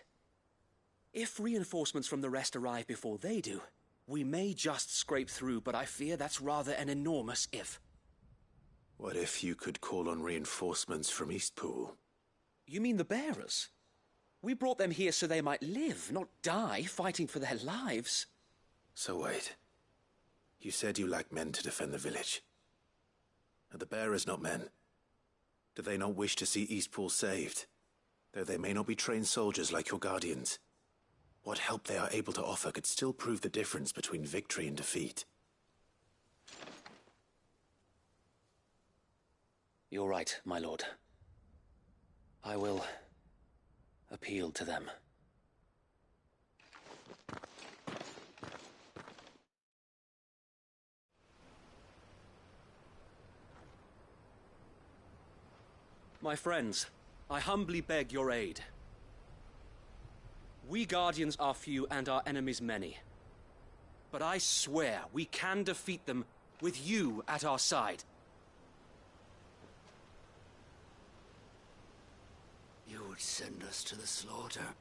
If reinforcements from the rest arrive before they do, we may just scrape through, but I fear that's rather an enormous if. What if you could call on reinforcements from Eastpool? You mean the bearers? We brought them here so they might live, not die, fighting for their lives. So wait. You said you lack men to defend the village. Are the bearers not men? Do they not wish to see Eastpool saved? Though they may not be trained soldiers like your Guardians. What help they are able to offer could still prove the difference between victory and defeat. You're right, my lord. I will appeal to them. My friends, I humbly beg your aid. We Guardians are few and our enemies many. But I swear we can defeat them with you at our side. You would send us to the slaughter,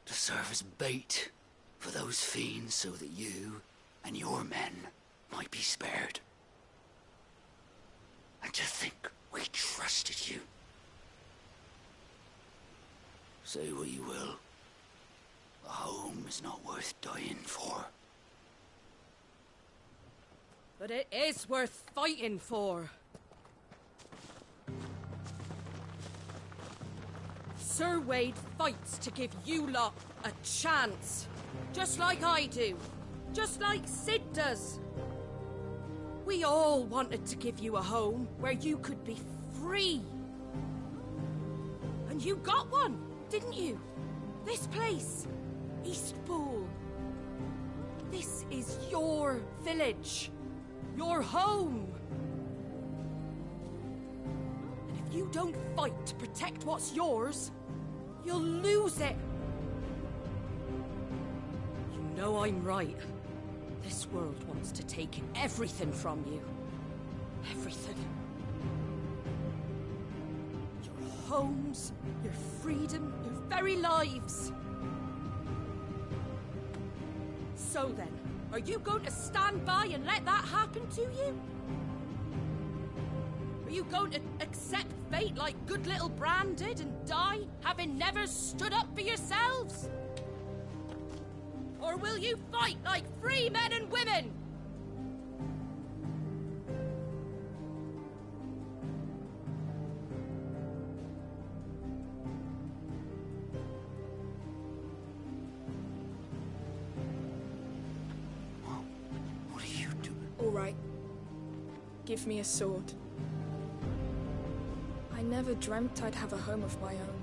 to serve as bait for those fiends so that you and your men might be spared. And to think we trusted you. Say what you will, a home is not worth dying for. But it is worth fighting for. Sir Wade fights to give you lot a chance. Just like I do. Just like Sid does. We all wanted to give you a home where you could be free. And you got one, didn't you? This place, Eastpool. This is your village. Your home. And if you don't fight to protect what's yours, you'll lose it. You know I'm right. This world wants to take everything from you. Everything. Your homes, your freedom, your very lives. So then, are you going to stand by and let that happen to you? Are you going to accept fate like good little Bran did and die, having never stood up for yourselves? Or will you fight like free men and women? All right. Give me a sword. I never dreamt I'd have a home of my own.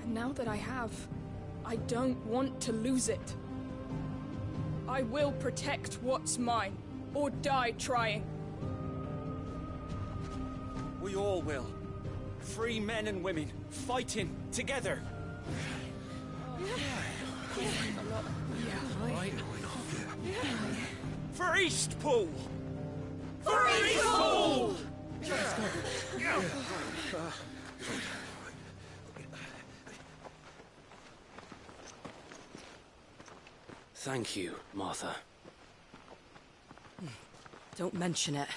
And now that I have, I don't want to lose it. I will protect what's mine, or die trying. We all will. Free men and women, fighting together. For Eastpool! For Eastpool! Thank you, Martha. Don't mention it.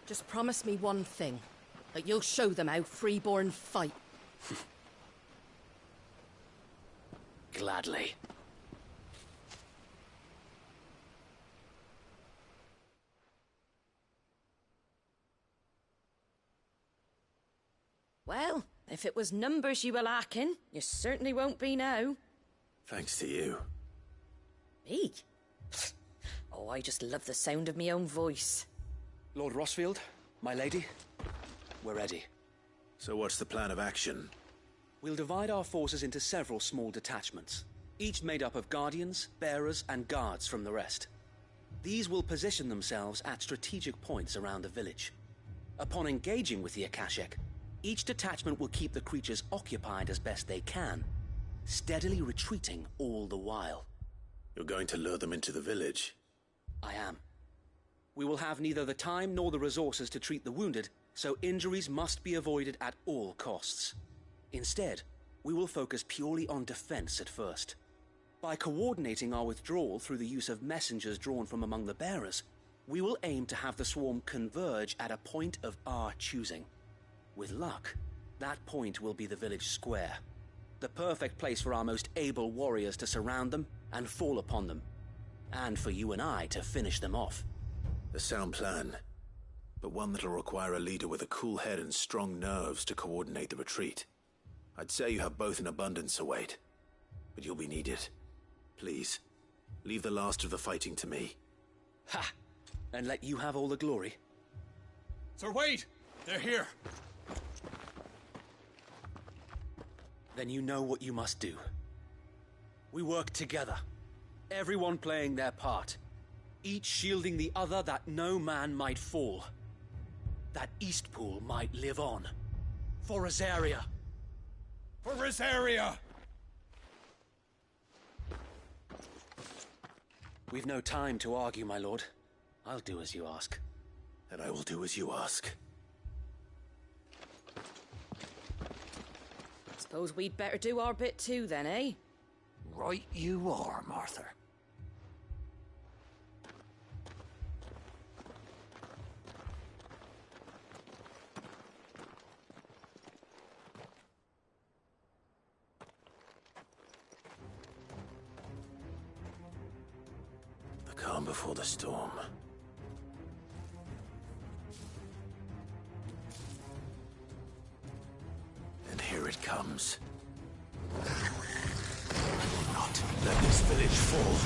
Just promise me one thing. That you'll show them how freeborn fight. Gladly. Well, if it was numbers you were lacking, you certainly won't be now. Thanks to you. Me? Oh, I just love the sound of my own voice. Lord Rossfield, my lady, we're ready. So what's the plan of action? We'll divide our forces into several small detachments, each made up of guardians, bearers, and guards from the rest. These will position themselves at strategic points around the village. Upon engaging with the Akashic, each detachment will keep the creatures occupied as best they can, steadily retreating all the while. You're going to lure them into the village? I am. We will have neither the time nor the resources to treat the wounded, so injuries must be avoided at all costs. Instead, we will focus purely on defense at first. By coordinating our withdrawal through the use of messengers drawn from among the bearers, we will aim to have the swarm converge at a point of our choosing. With luck, that point will be the village square, the perfect place for our most able warriors to surround them and fall upon them, and for you and I to finish them off. A sound plan, but one that'll require a leader with a cool head and strong nerves to coordinate the retreat. I'd say you have both in abundance, await, but you'll be needed. Please, leave the last of the fighting to me. Ha! And let you have all the glory. Sir Wade! They're here! Then you know what you must do. We work together, everyone playing their part, each shielding the other that no man might fall, that Eastpool might live on. For Rosaria! For Rosaria! We've no time to argue, my lord. I'll do as you ask. And I will do as you ask. Suppose we'd better do our bit too, then, eh? Right you are, Martha. The calm before the storm. And here it comes. Not let this village fall.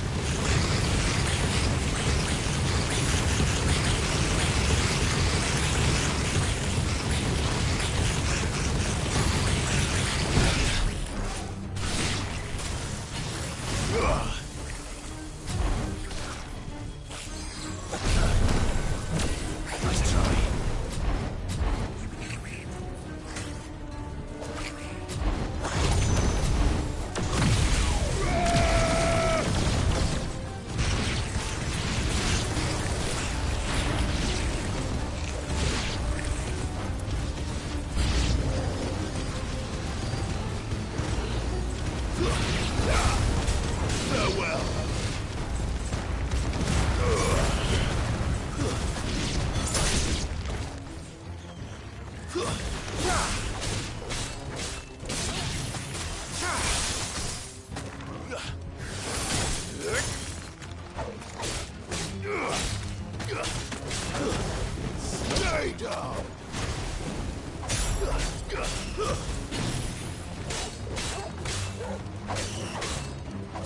Stay down!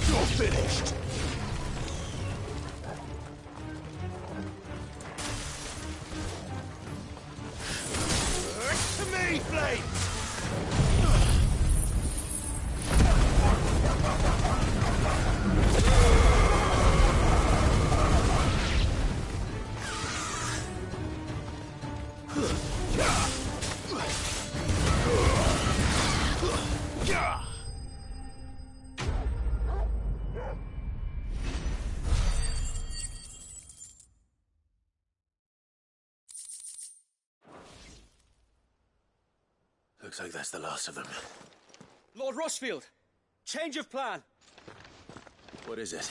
You're finished! Looks like that's the last of them. Lord Rossfield! Change of plan! What is it?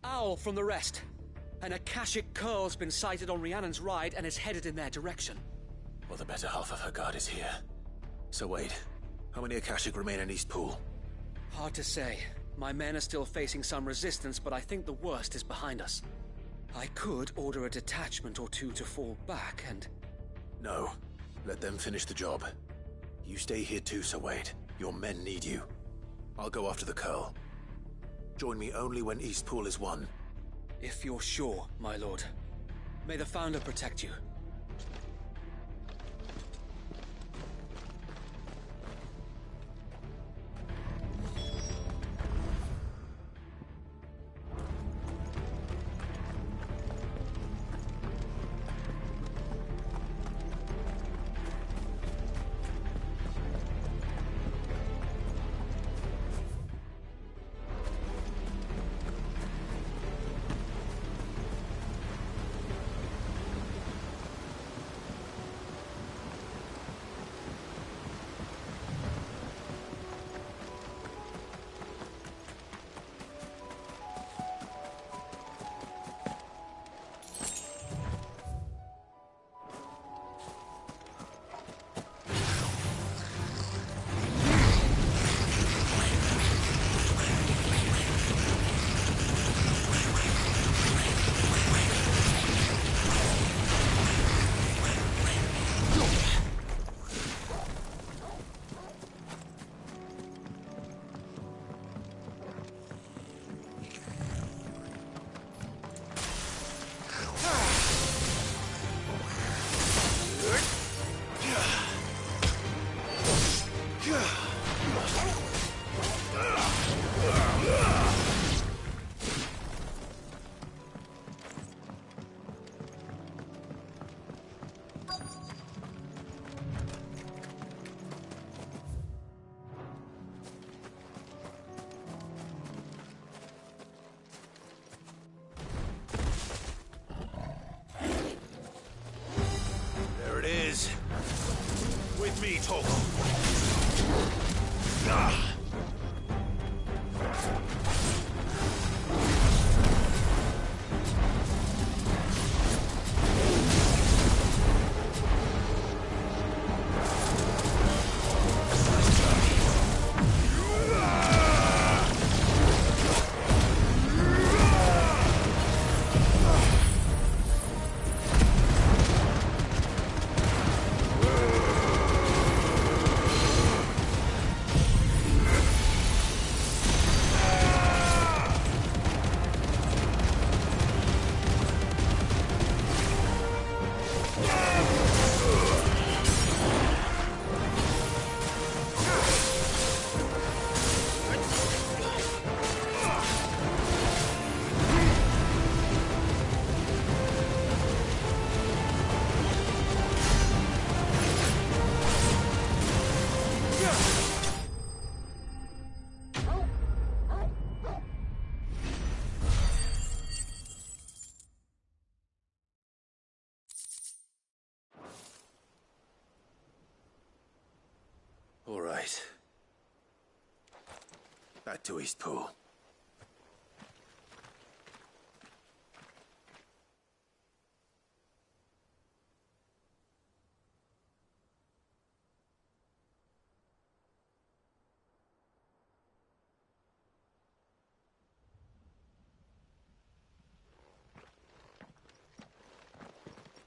Owl from the rest. An Akashic curl's been sighted on Rhiannon's ride and is headed in their direction. Well, the better half of her guard is here. So wait, how many Akashic remain in East Pool? Hard to say. My men are still facing some resistance, but I think the worst is behind us. I could order a detachment or two to fall back and... No. Let them finish the job. You stay here too, Sir Wade. Your men need you. I'll go after the curl. Join me only when East Pool is won. If you're sure, my lord. May the Founder protect you. With me, Torgal. All right. Back to East Pool.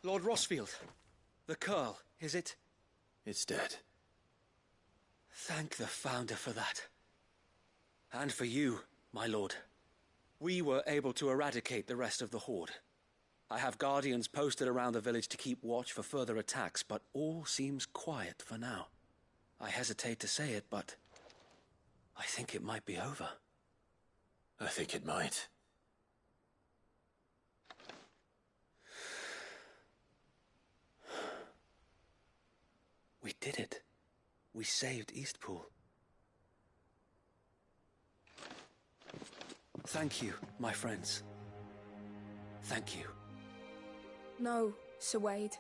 Lord Rossfield, the Curl, is it? It's dead. Thank the Founder for that. And for you, my lord. We were able to eradicate the rest of the Horde. I have guardians posted around the village to keep watch for further attacks, but all seems quiet for now. I hesitate to say it, but I think it might be over. I think it might. We did it. We saved Eastpool. Thank you, my friends. Thank you. No, Sir Wade.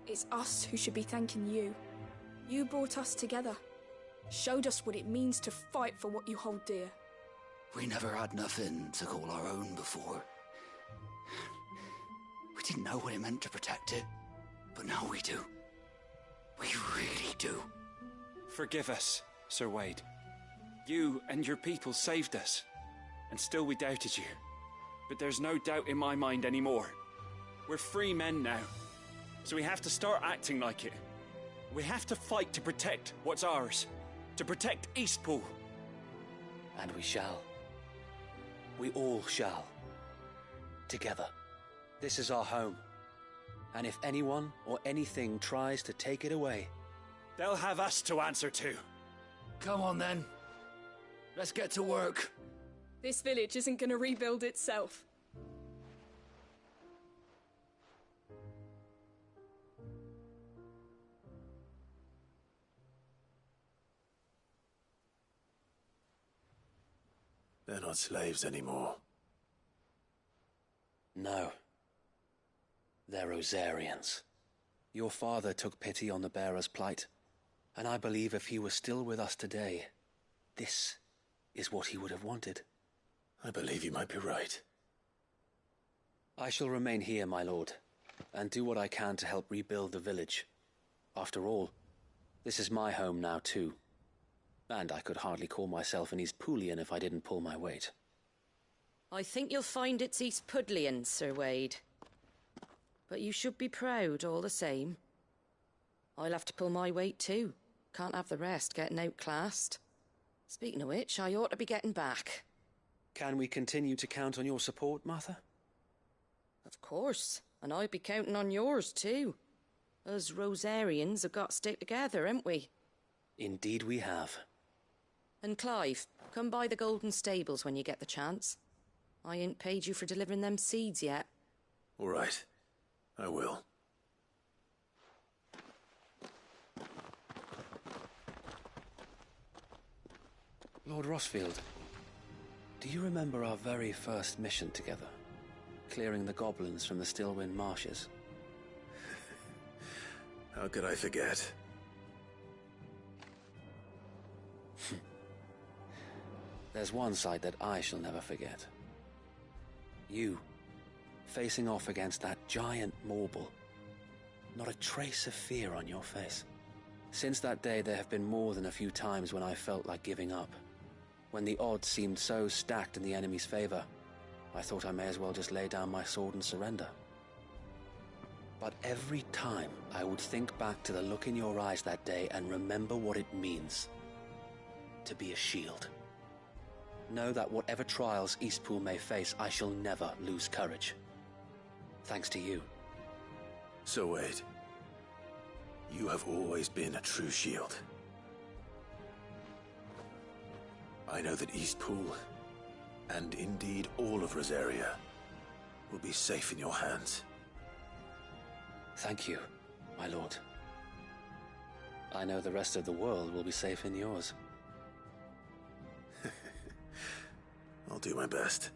It's us who should be thanking you. You brought us together. Showed us what it means to fight for what you hold dear. We never had nothing to call our own before. We didn't know what it meant to protect it, but now we do. We really do. Forgive us, Sir Wade. You and your people saved us, and still we doubted you. But there's no doubt in my mind anymore. We're free men now, so we have to start acting like it. We have to fight to protect what's ours, to protect Eastpool. And we shall. We all shall. Together. This is our home. And if anyone or anything tries to take it away, they'll have us to answer to. Come on then. Let's get to work. This village isn't gonna rebuild itself. They're not slaves anymore. No. They're Rosarians. Your father took pity on the bearer's plight, and I believe if he was still with us today, this is what he would have wanted. I believe you might be right. I shall remain here, my lord, and do what I can to help rebuild the village. After all, this is my home now too. And I could hardly call myself an Eastpoolian if I didn't pull my weight. I think you'll find it's Eastpudlian, Sir Wade. But you should be proud all the same. I'll have to pull my weight too. Can't have the rest getting outclassed. Speaking of which, I ought to be getting back. Can we continue to count on your support, Martha? Of course, and I'll be counting on yours too. Us Rosarians have got to stick together, haven't we? Indeed we have. And Clive, come by the Golden Stables when you get the chance. I ain't paid you for delivering them seeds yet. All right. I will. Lord Rossfield, do you remember our very first mission together? Clearing the goblins from the Stillwind marshes? How could I forget? There's one sight that I shall never forget. You, facing off against that giant Morble. Not a trace of fear on your face. Since that day, there have been more than a few times when I felt like giving up. When the odds seemed so stacked in the enemy's favor, I thought I may as well just lay down my sword and surrender. But every time, I would think back to the look in your eyes that day and remember what it means to be a shield. Know that whatever trials Eastpool may face, I shall never lose courage. Thanks to you. So Wade, you have always been a true shield. I know that Eastpool, and indeed all of Rosaria, will be safe in your hands. Thank you, my lord. I know the rest of the world will be safe in yours. I'll do my best.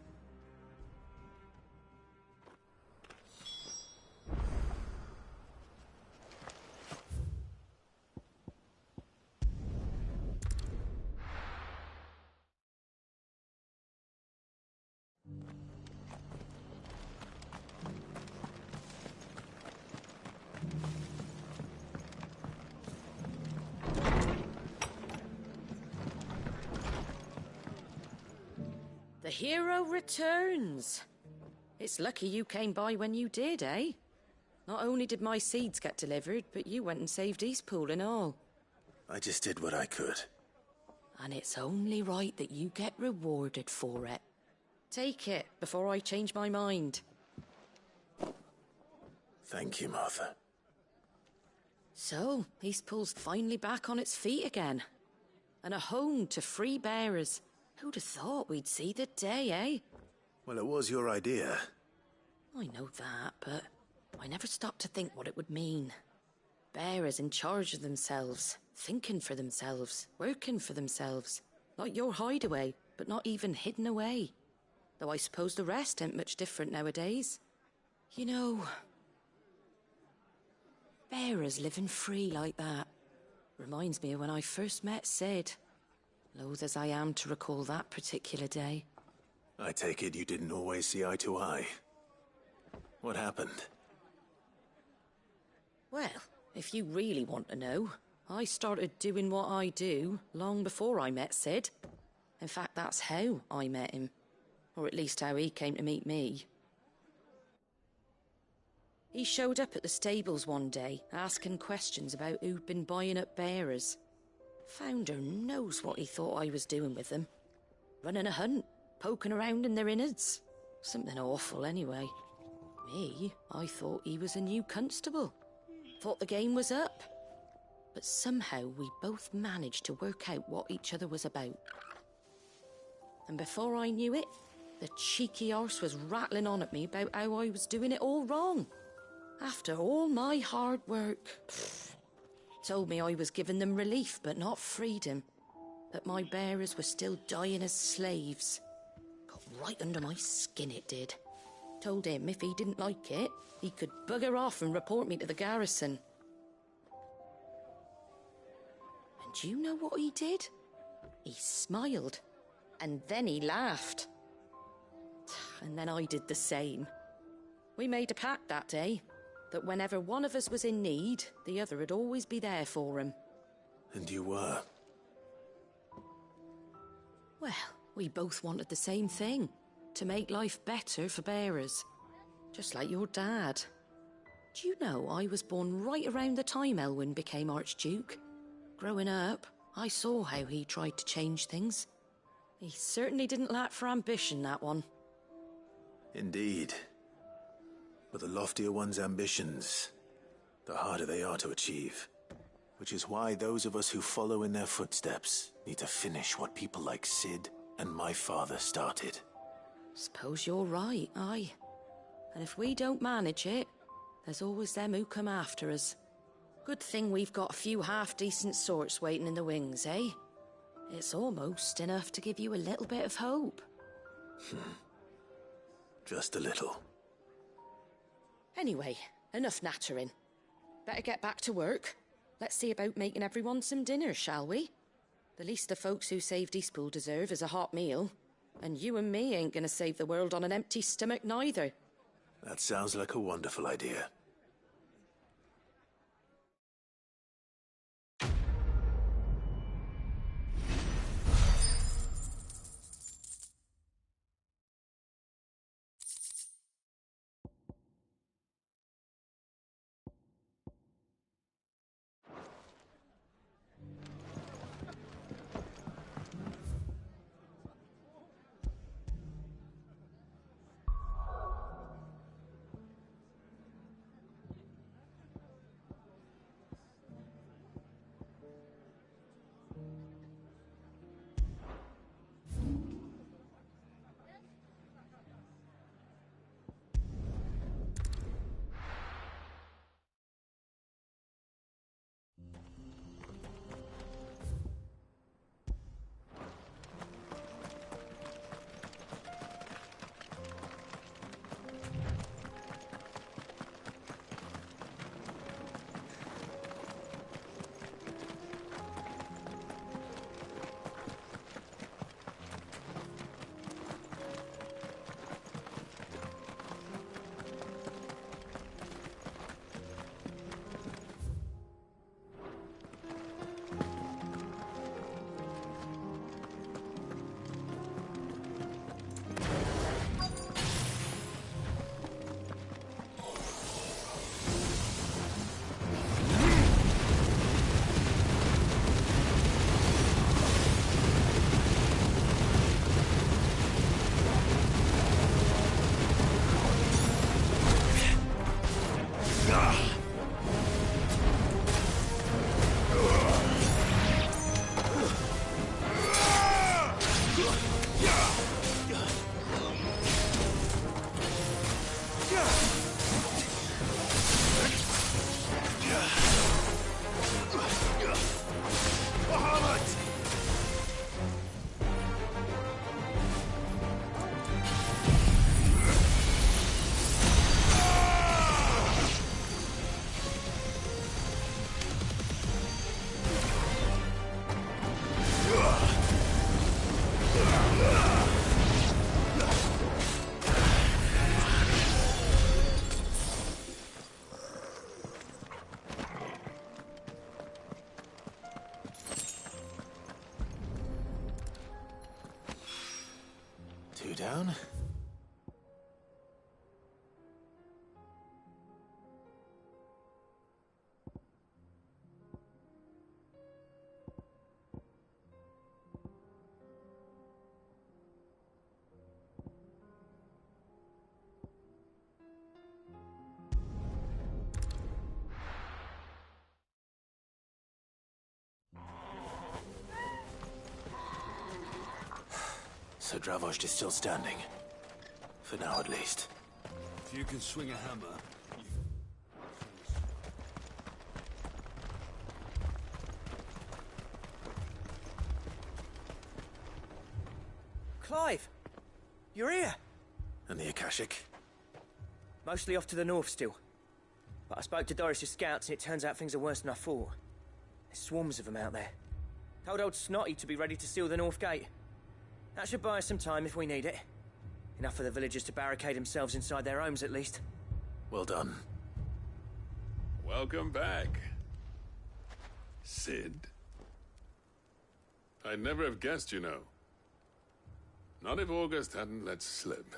The hero returns. It's lucky you came by when you did, eh? Not only did my seeds get delivered, but you went and saved Eastpool and all. I just did what I could. And it's only right that you get rewarded for it. Take it before I change my mind. Thank you, Martha. So, Eastpool's finally back on its feet again. And a home to free bearers. Who'd have thought we'd see the day, eh? Well, it was your idea. I know that, but I never stopped to think what it would mean. Bearers in charge of themselves, thinking for themselves, working for themselves. Like your hideaway, but not even hidden away. Though I suppose the rest ain't much different nowadays. You know, bearers living free like that. Reminds me of when I first met Sid. Loath as I am to recall that particular day. I take it you didn't always see eye to eye. What happened? Well, if you really want to know, I started doing what I do long before I met Sid. In fact, that's how I met him. Or at least how he came to meet me. He showed up at the stables one day, asking questions about who'd been buying up bearers. Founder knows what he thought I was doing with them. Running a hunt, poking around in their innards. Something awful, anyway. Me, I thought he was a new constable. Thought the game was up. But somehow we both managed to work out what each other was about. And before I knew it, the cheeky arse was rattling on at me about how I was doing it all wrong. After all my hard work. Told me I was giving them relief, but not freedom. That my bearers were still dying as slaves. Got right under my skin, it did. Told him if he didn't like it, he could bugger off and report me to the garrison. And do you know what he did? He smiled. And then he laughed. And then I did the same. We made a pact that day, that whenever one of us was in need, the other would always be there for him. And you were? Well, we both wanted the same thing. To make life better for bearers. Just like your dad. Do you know I was born right around the time Elwyn became Archduke? Growing up, I saw how he tried to change things. He certainly didn't lack for ambition, that one. Indeed. But the loftier one's ambitions, the harder they are to achieve. Which is why those of us who follow in their footsteps need to finish what people like Sid and my father started. Suppose you're right, aye. And if we don't manage it, there's always them who come after us. Good thing we've got a few half-decent sorts waiting in the wings, eh? It's almost enough to give you a little bit of hope. Just a little. Anyway, enough nattering. Better get back to work. Let's see about making everyone some dinner, shall we? The least the folks who saved Eastpool deserve is a hot meal. And you and me ain't gonna save the world on an empty stomach neither. That sounds like a wonderful idea. down. So Dravost is still standing. For now, at least. If you can swing a hammer... Clive! You're here! And the Akashic? Mostly off to the north still. But I spoke to Doris's scouts and it turns out things are worse than I thought. There's swarms of them out there. Told old Snotty to be ready to seal the north gate. That should buy us some time if we need it. Enough for the villagers to barricade themselves inside their homes, at least. Well done. Welcome back, Sid. I'd never have guessed, you know. Not if August hadn't let slip.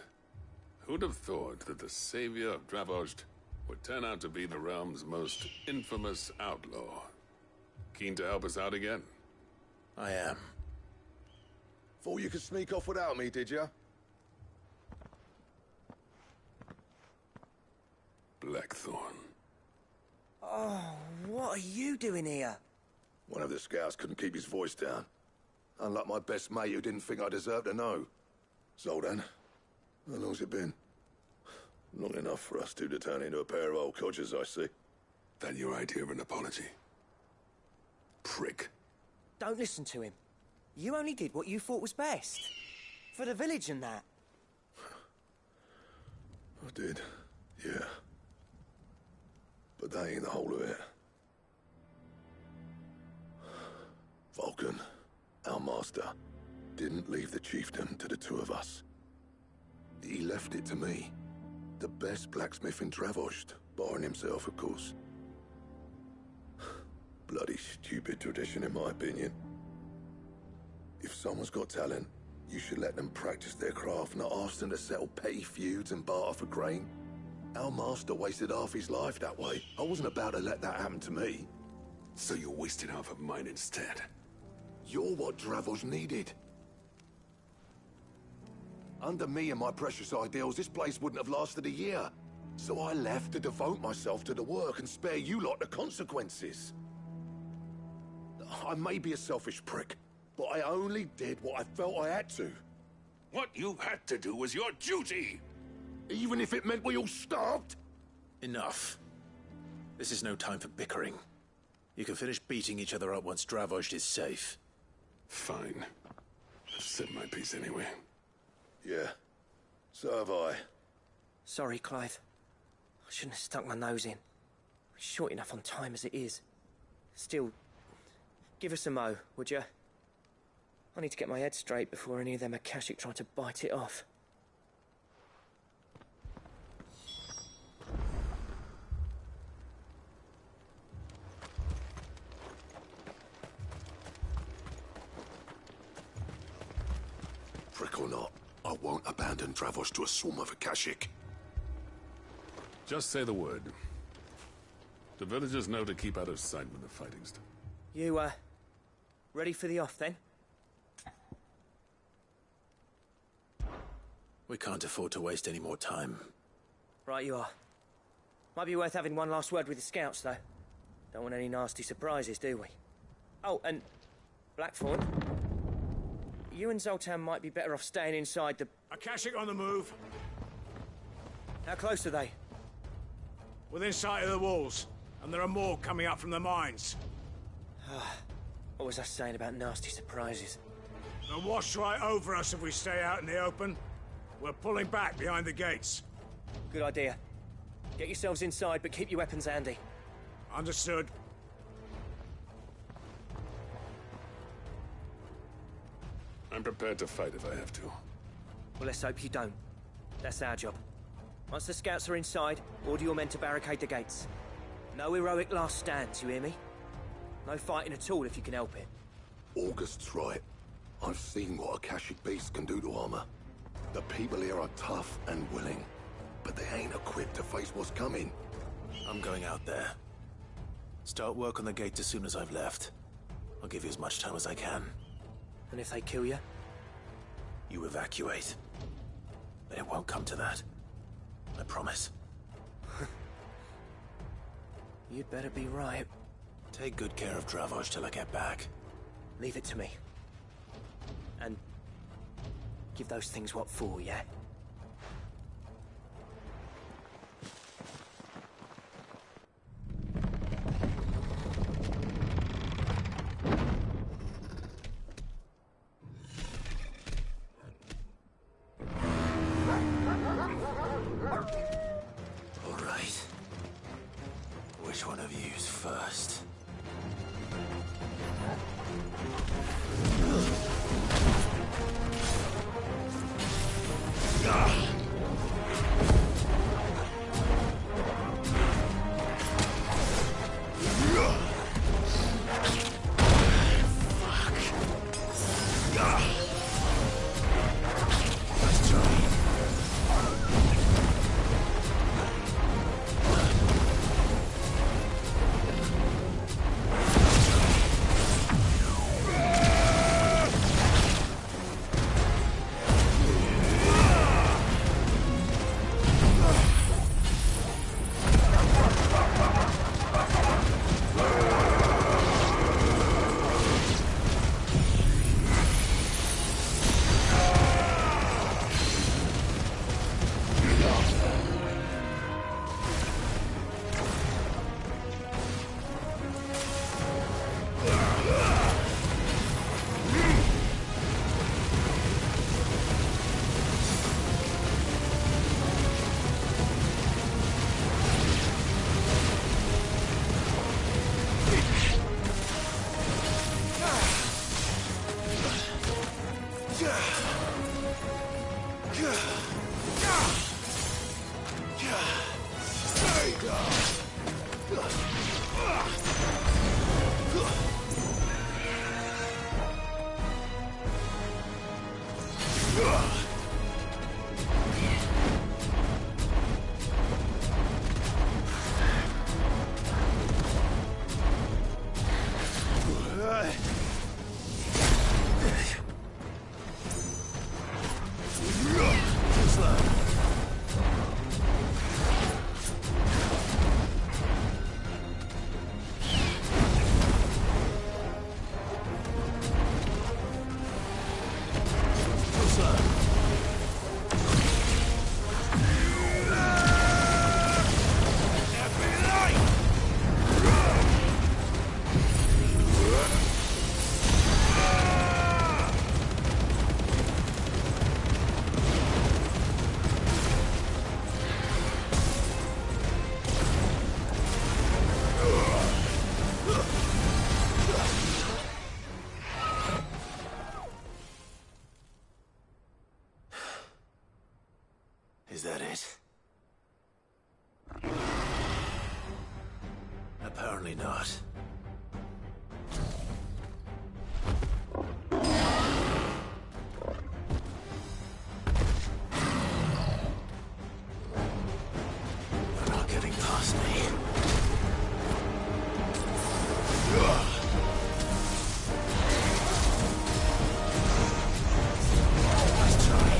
Who'd have thought that the savior of Dravost would turn out to be the realm's most infamous outlaw? Keen to help us out again? I am. Thought you could sneak off without me, did you? Blackthorn. Oh, what are you doing here? One of the scouts couldn't keep his voice down. Unlike my best mate who didn't think I deserved to know. Zoltan, how long's it been? Long enough for us two to turn into a pair of old codgers, I see. That your idea of an apology? Prick. Don't listen to him. You only did what you thought was best. For the village and that. I did, yeah. But that ain't the whole of it. Vulcan, our master, didn't leave the chieftain to the two of us. He left it to me. The best blacksmith in Dravost, barring himself, of course. Bloody stupid tradition, in my opinion. If someone's got talent, you should let them practice their craft, not ask them to settle petty feuds and barter for grain. Our master wasted half his life that way. I wasn't about to let that happen to me. So you wasted half of mine instead? You're what Dravost needed. Under me and my precious ideals, this place wouldn't have lasted a year. So I left to devote myself to the work and spare you lot the consequences. I may be a selfish prick, but I only did what I felt I had to. What you had to do was your duty! Even if it meant we all starved? Enough. This is no time for bickering. You can finish beating each other up once Dravost is safe. Fine. I've said my piece anyway. Yeah. So have I. Sorry, Clive. I shouldn't have stuck my nose in. We're short enough on time as it is. Still, give us a mo, would you? I need to get my head straight before any of them Akashic try to bite it off. Prick or not, I won't abandon Dravost to a swarm of Akashic. Just say the word. The villagers know to keep out of sight when the fighting's done. You, ready for the off, then? We can't afford to waste any more time. Right you are. Might be worth having one last word with the scouts, though. Don't want any nasty surprises, do we? Oh, and Blackthorn, you and Zoltan might be better off staying inside the... Akashic on the move. How close are they? Within sight of the walls, and there are more coming up from the mines. What was I saying about nasty surprises? They'll wash right over us if we stay out in the open. We're pulling back behind the gates. Good idea. Get yourselves inside, but keep your weapons handy. Understood. I'm prepared to fight if I have to. Well, let's hope you don't. That's our job. Once the scouts are inside, order your men to barricade the gates. No heroic last stands, you hear me? No fighting at all if you can help it. August's right. I've seen what Akashic beasts can do to armor. The people here are tough and willing, but they ain't equipped to face what's coming. I'm going out there. Start work on the gate as soon as I've left. I'll give you as much time as I can. And if they kill you? You evacuate. But it won't come to that. I promise. You'd better be right. Take good care of Dravoj till I get back. Leave it to me. And give those things what for, yeah? All right. Which one of you's first? Is that it? Apparently not. You're not getting past me. Let's try.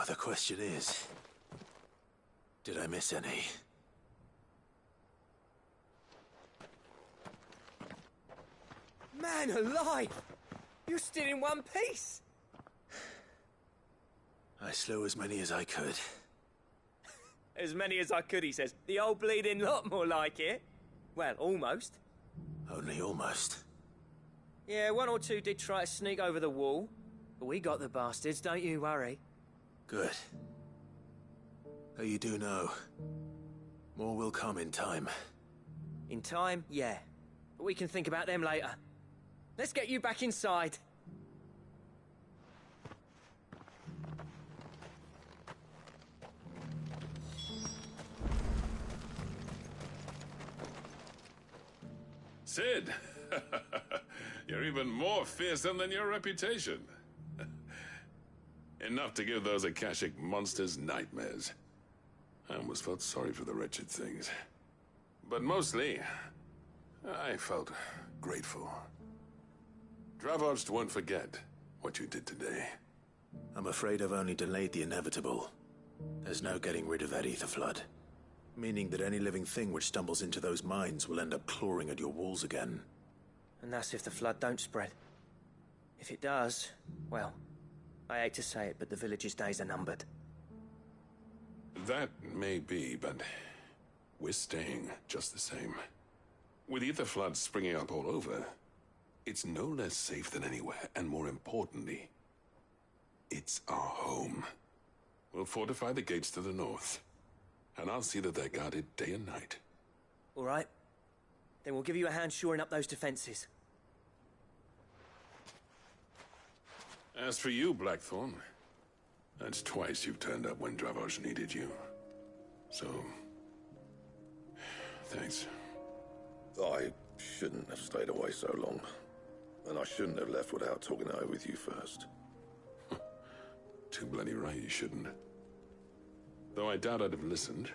The question is, did I miss any? Man alive! You're still in one piece! I slew as many as I could. As many as I could, he says. The old bleeding lot, more like it. Well, almost. Only almost. Yeah, one or two did try to sneak over the wall. But we got the bastards, don't you worry. Good. Though you do know, more will come in time. In time, yeah. But we can think about them later. Let's get you back inside. Sid! You're even more fearsome than your reputation. Enough to give those Akashic monsters nightmares. I almost felt sorry for the wretched things. But mostly, I felt grateful. Dravoged won't forget what you did today. I'm afraid I've only delayed the inevitable. There's no getting rid of that ether flood. Meaning that any living thing which stumbles into those mines will end up clawing at your walls again. And that's if the flood don't spread. If it does, well, I hate to say it, but the village's days are numbered. That may be, but we're staying just the same. With ether floods springing up all over, it's no less safe than anywhere, and more importantly, it's our home. We'll fortify the gates to the north, and I'll see that they're guarded day and night. All right. Then we'll give you a hand shoring up those defenses. As for you, Blackthorn, that's twice you've turned up when Dravos needed you. So, thanks. I shouldn't have stayed away so long. And I shouldn't have left without talking it over with you first. Too bloody right you shouldn't. Though I doubt I'd have listened.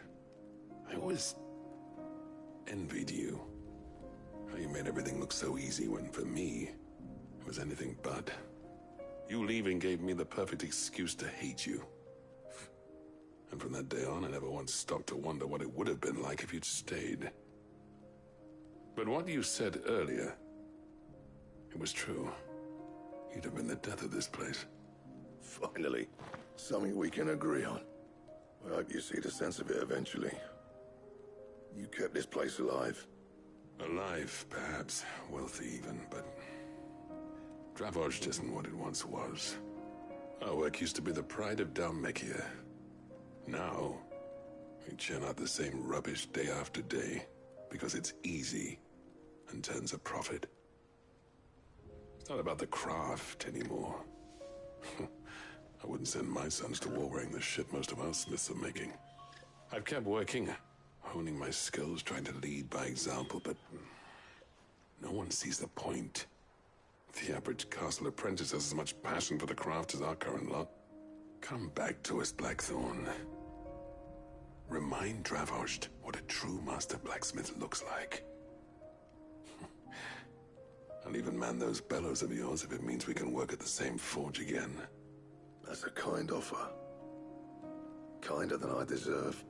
I always envied you. How you made everything look so easy when, for me, it was anything but. You leaving gave me the perfect excuse to hate you. And from that day on, I never once stopped to wonder what it would have been like if you'd stayed. But what you said earlier, it was true. You'd have been the death of this place. Finally, something we can agree on. I hope you see the sense of it eventually. You kept this place alive. Alive, perhaps. Wealthy even, but Dravozh isn't what it once was. Our work used to be the pride of Dalmekia. Now, we churn out the same rubbish day after day because it's easy and turns a profit. It's not about the craft anymore. I wouldn't send my sons to war wearing the shit most of our smiths are making. I've kept working, honing my skills, trying to lead by example, but no one sees the point. The average castle apprentice has as much passion for the craft as our current lot. Come back to us, Blackthorn. Remind Dravozh what a true master blacksmith looks like. I'll even man those bellows of yours if it means we can work at the same forge again. That's a kind offer. Kinder than I deserve.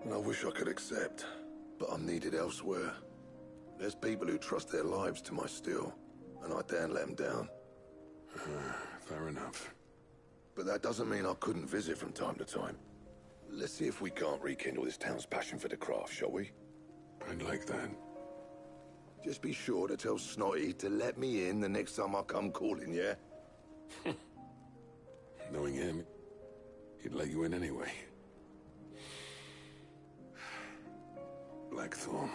And I wish I could accept, but I'm needed elsewhere. There's people who trust their lives to my steel, and I daren't let them down. Fair enough. But that doesn't mean I couldn't visit from time to time. Let's see if we can't rekindle this town's passion for the craft, shall we? I'd like that. Just be sure to tell Snotty to let me in the next time I come calling, yeah? Knowing him, he'd let you in anyway. Blackthorn.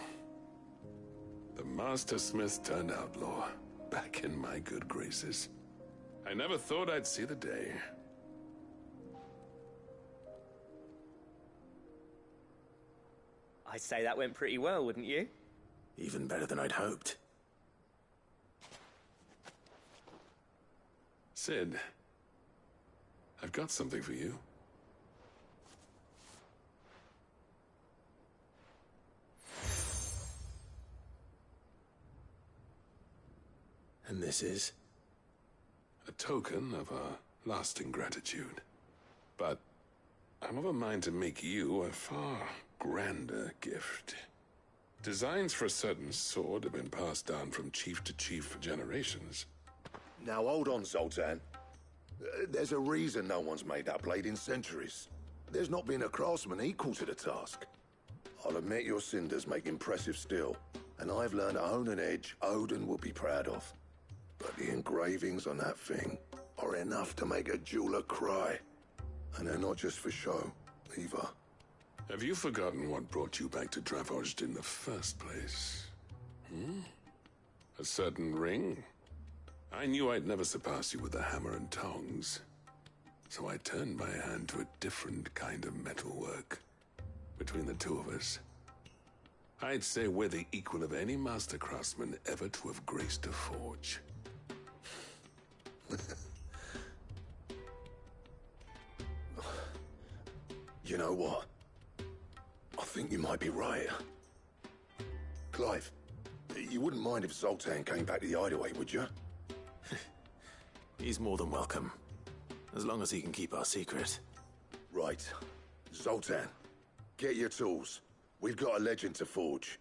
The Master Smith turned outlaw, back in my good graces. I never thought I'd see the day. I'd say that went pretty well, wouldn't you? Even better than I'd hoped. Sid, I've got something for you. And this is? A token of our lasting gratitude. But I'm of a mind to make you a far grander gift. Designs for a certain sword have been passed down from chief to chief for generations. Now hold on, Zoltan. There's a reason no one's made that blade in centuries. There's not been a craftsman equal to the task. I'll admit your cinders make impressive steel, and I've learned to own an edge Odin will be proud of. But the engravings on that thing are enough to make a jeweler cry. And they're not just for show, either. Have you forgotten what brought you back to Dravozd in the first place? A certain ring? I knew I'd never surpass you with the hammer and tongs. So I turned my hand to a different kind of metalwork. Between the two of us, I'd say we're the equal of any master craftsman ever to have graced a forge. You know what? I think you might be right. Clive, you wouldn't mind if Zoltan came back to the hideaway, would you? He's more than welcome. As long as he can keep our secret. Right. Zoltan, get your tools. We've got a legend to forge.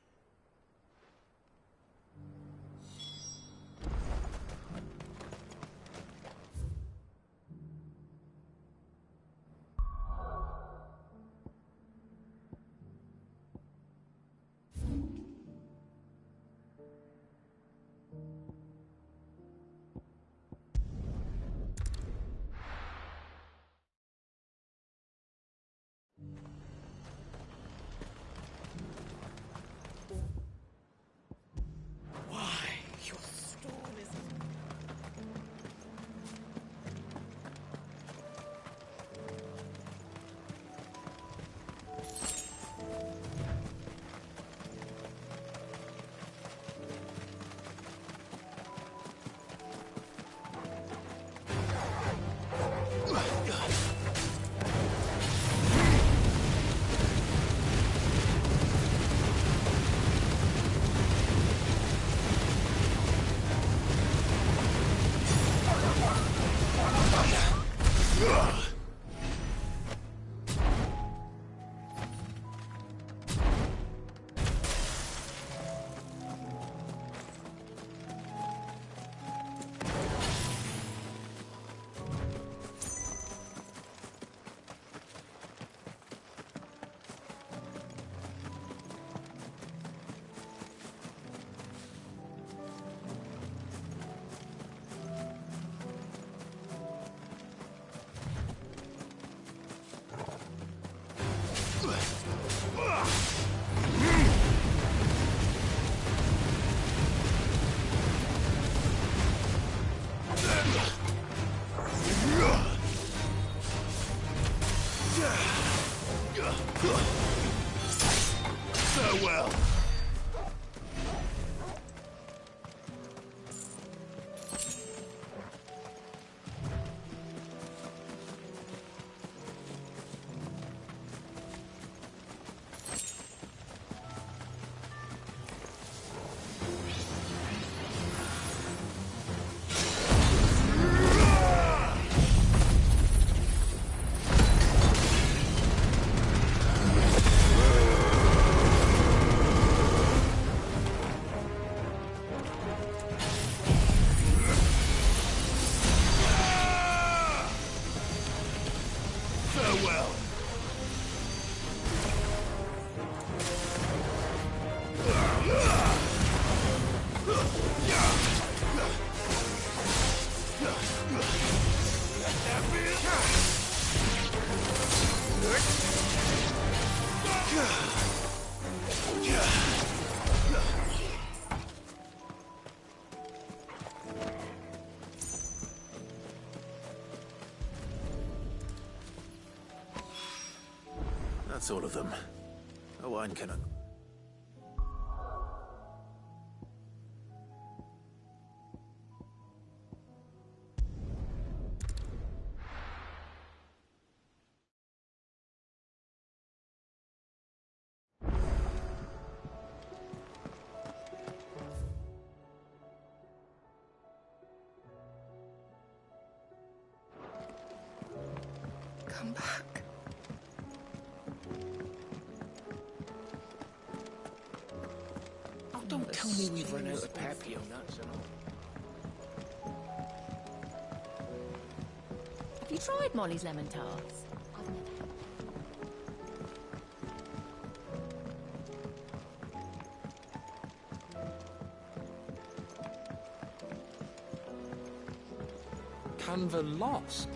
Farewell. That's all of them. A wine cannon. come back. Oh, don't tell me we've run out of papio nuts and all. Have you tried Molly's lemon tarts? Canva lost?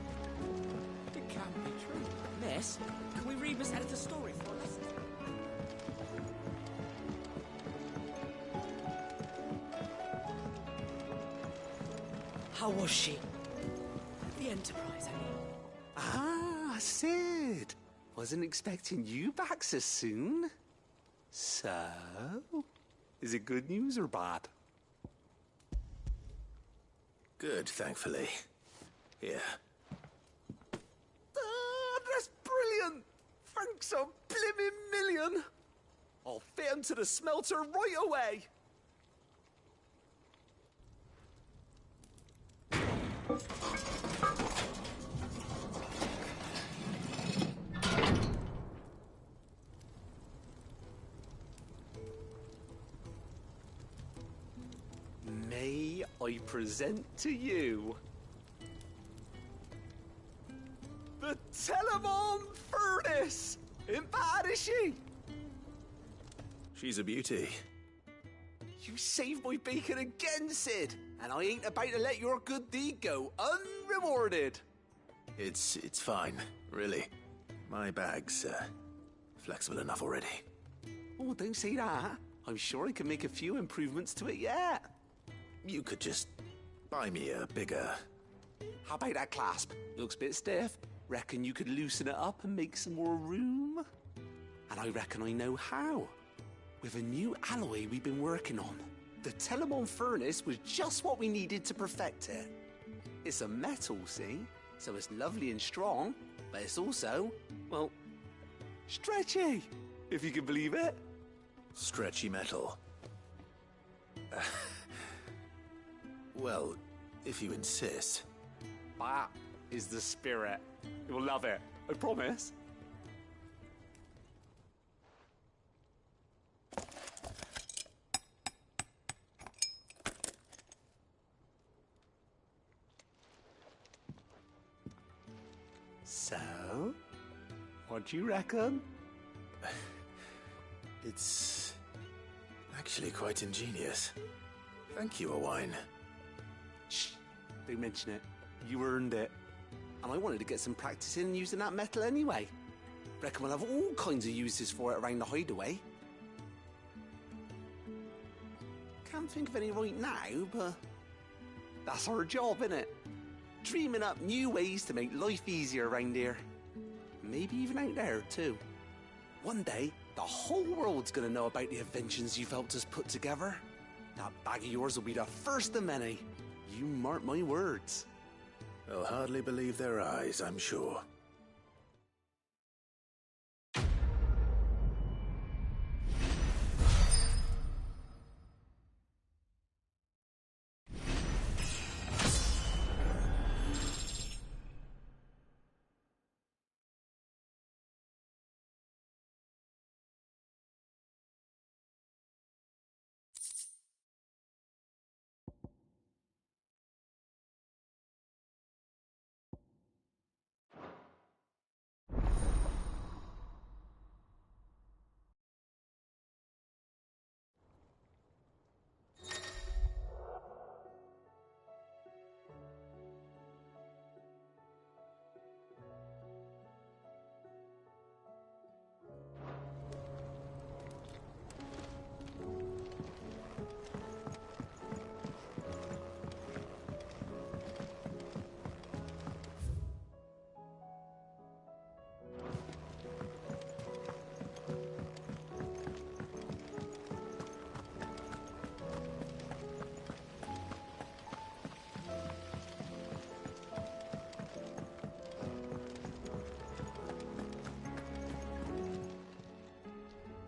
It can't be true. Miss, can we read Miss Editha's story for a lesson? How was she? The Enterprise, I mean. Ah, Sid. Wasn't expecting you back so soon. So, is it good news or bad? Good, thankfully. Here. Ah, that's brilliant! Thanks a blimmin' million! I'll fit 'em to the smelter right away! May I present to you the Telemon Furnace! Ain't bad, is she? She's a beauty. You saved my bacon again, Sid, and I ain't about to let your good deed go unrewarded. It's fine, really. My bag's flexible enough already. Oh, don't say that. I'm sure I can make a few improvements to it yet. You could just buy me a bigger... How about that clasp? Looks a bit stiff. Reckon you could loosen it up and make some more room? And I reckon I know how. With a new alloy we've been working on. The Telemon Furnace was just what we needed to perfect it. It's a metal, see? So it's lovely and strong, but it's also, well, stretchy, if you can believe it. Stretchy metal. Well, if you insist. That is the spirit. You'll love it, I promise. So, what do you reckon? It's actually quite ingenious. Thank you, Owain. Shh, don't mention it. You earned it. And I wanted to get some practice in using that metal anyway. Reckon we'll have all kinds of uses for it around the hideaway. Can't think of any right now, but that's our job, innit? Dreaming up new ways to make life easier around here. Maybe even out there, too. One day, the whole world's gonna know about the inventions you've helped us put together. That bag of yours will be the first of many. You mark my words. They'll hardly believe their eyes, I'm sure.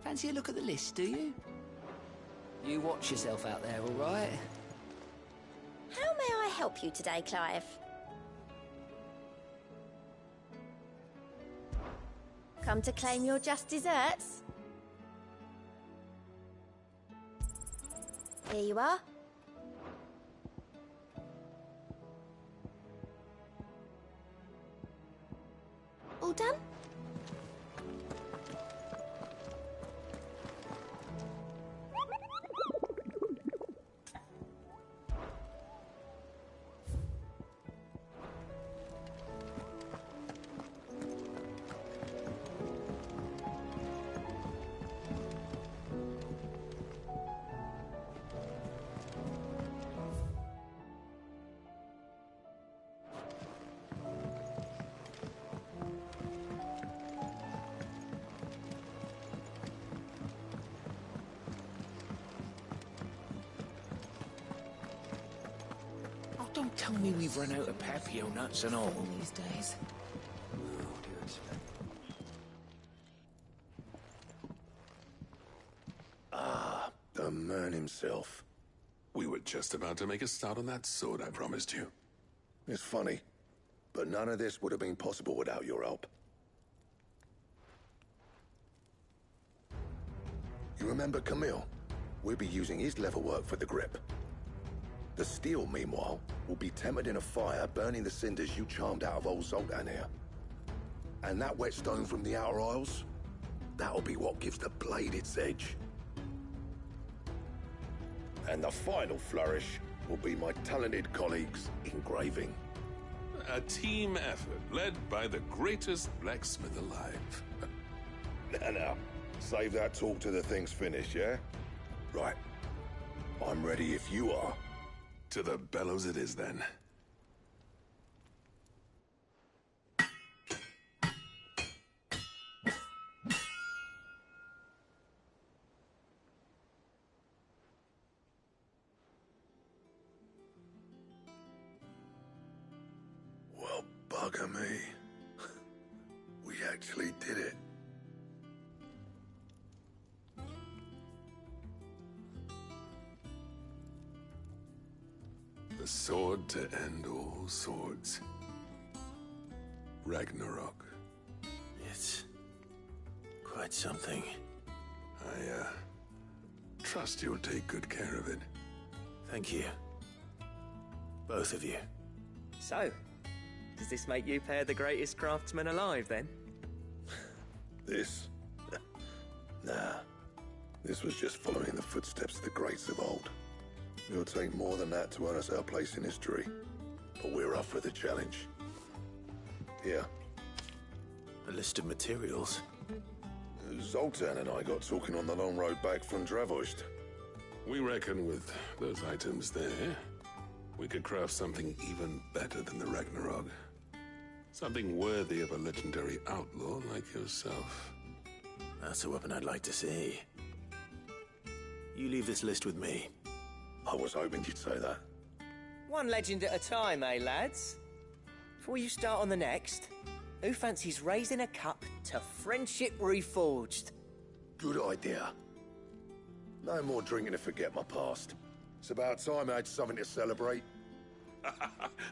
Fancy a look at the list, do you? You watch yourself out there, all right? How may I help you today, Clive? Come to claim your just desserts? Here you are. All done? Don't tell me we've run out of papio nuts and all. These days. Ah, the man himself. We were just about to make a start on that sword I promised you. It's funny, but none of this would have been possible without your help. You remember Camille? We'll be using his leather work for the grip. The steel, meanwhile, will be tempered in a fire, burning the cinders you charmed out of old Zoltan here. And that whetstone from the Outer Isles, that'll be what gives the blade its edge. And the final flourish will be my talented colleagues' engraving. A team effort led by the greatest blacksmith alive. Now, save that talk till the thing's finished, yeah? Right. I'm ready if you are. To the bellows it is, then. Well, bugger me. We actually did it. The sword to end all swords. Ragnarok. It's quite something. I, trust you'll take good care of it. Thank you. Both of you. So, does this make you pair the greatest craftsman alive, then? This? Nah. This was just following the footsteps of the greats of old. It'll take more than that to earn us our place in history. But we're up for the challenge. Here. A list of materials. Zoltan and I got talking on the long road back from Dravost. We reckon with those items there, we could craft something even better than the Ragnarok. Something worthy of a legendary outlaw like yourself. That's a weapon I'd like to see. You leave this list with me. I was hoping you'd say that. One legend at a time, eh, lads? Before you start on the next, who fancies raising a cup to friendship reforged? Good idea. No more drinking to forget my past. It's about time I had something to celebrate.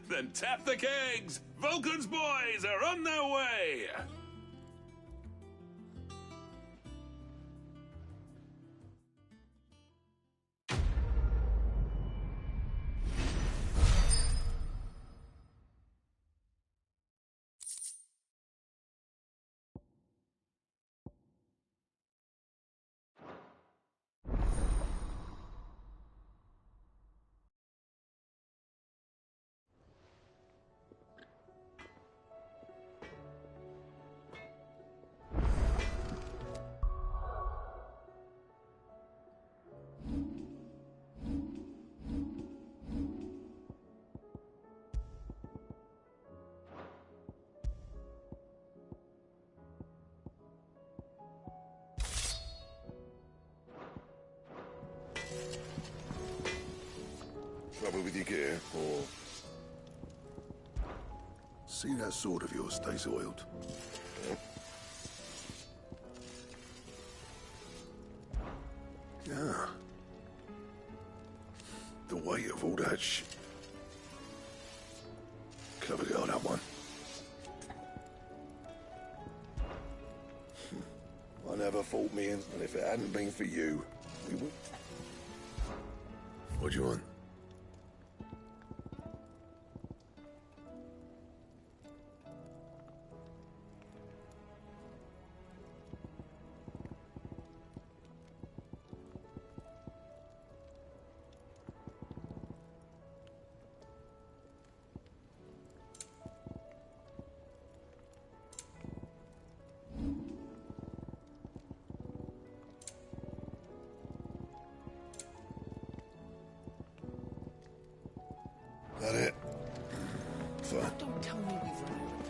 Then tap the kegs! Vulcan's boys are on their way! Trouble with your gear, or... See that sword of yours stays oiled. Yeah. The weight of all that Clever girl, that one. fault, me, and if it hadn't been for you, we would... What do you want? That it? Fine. Don't tell me we've run out.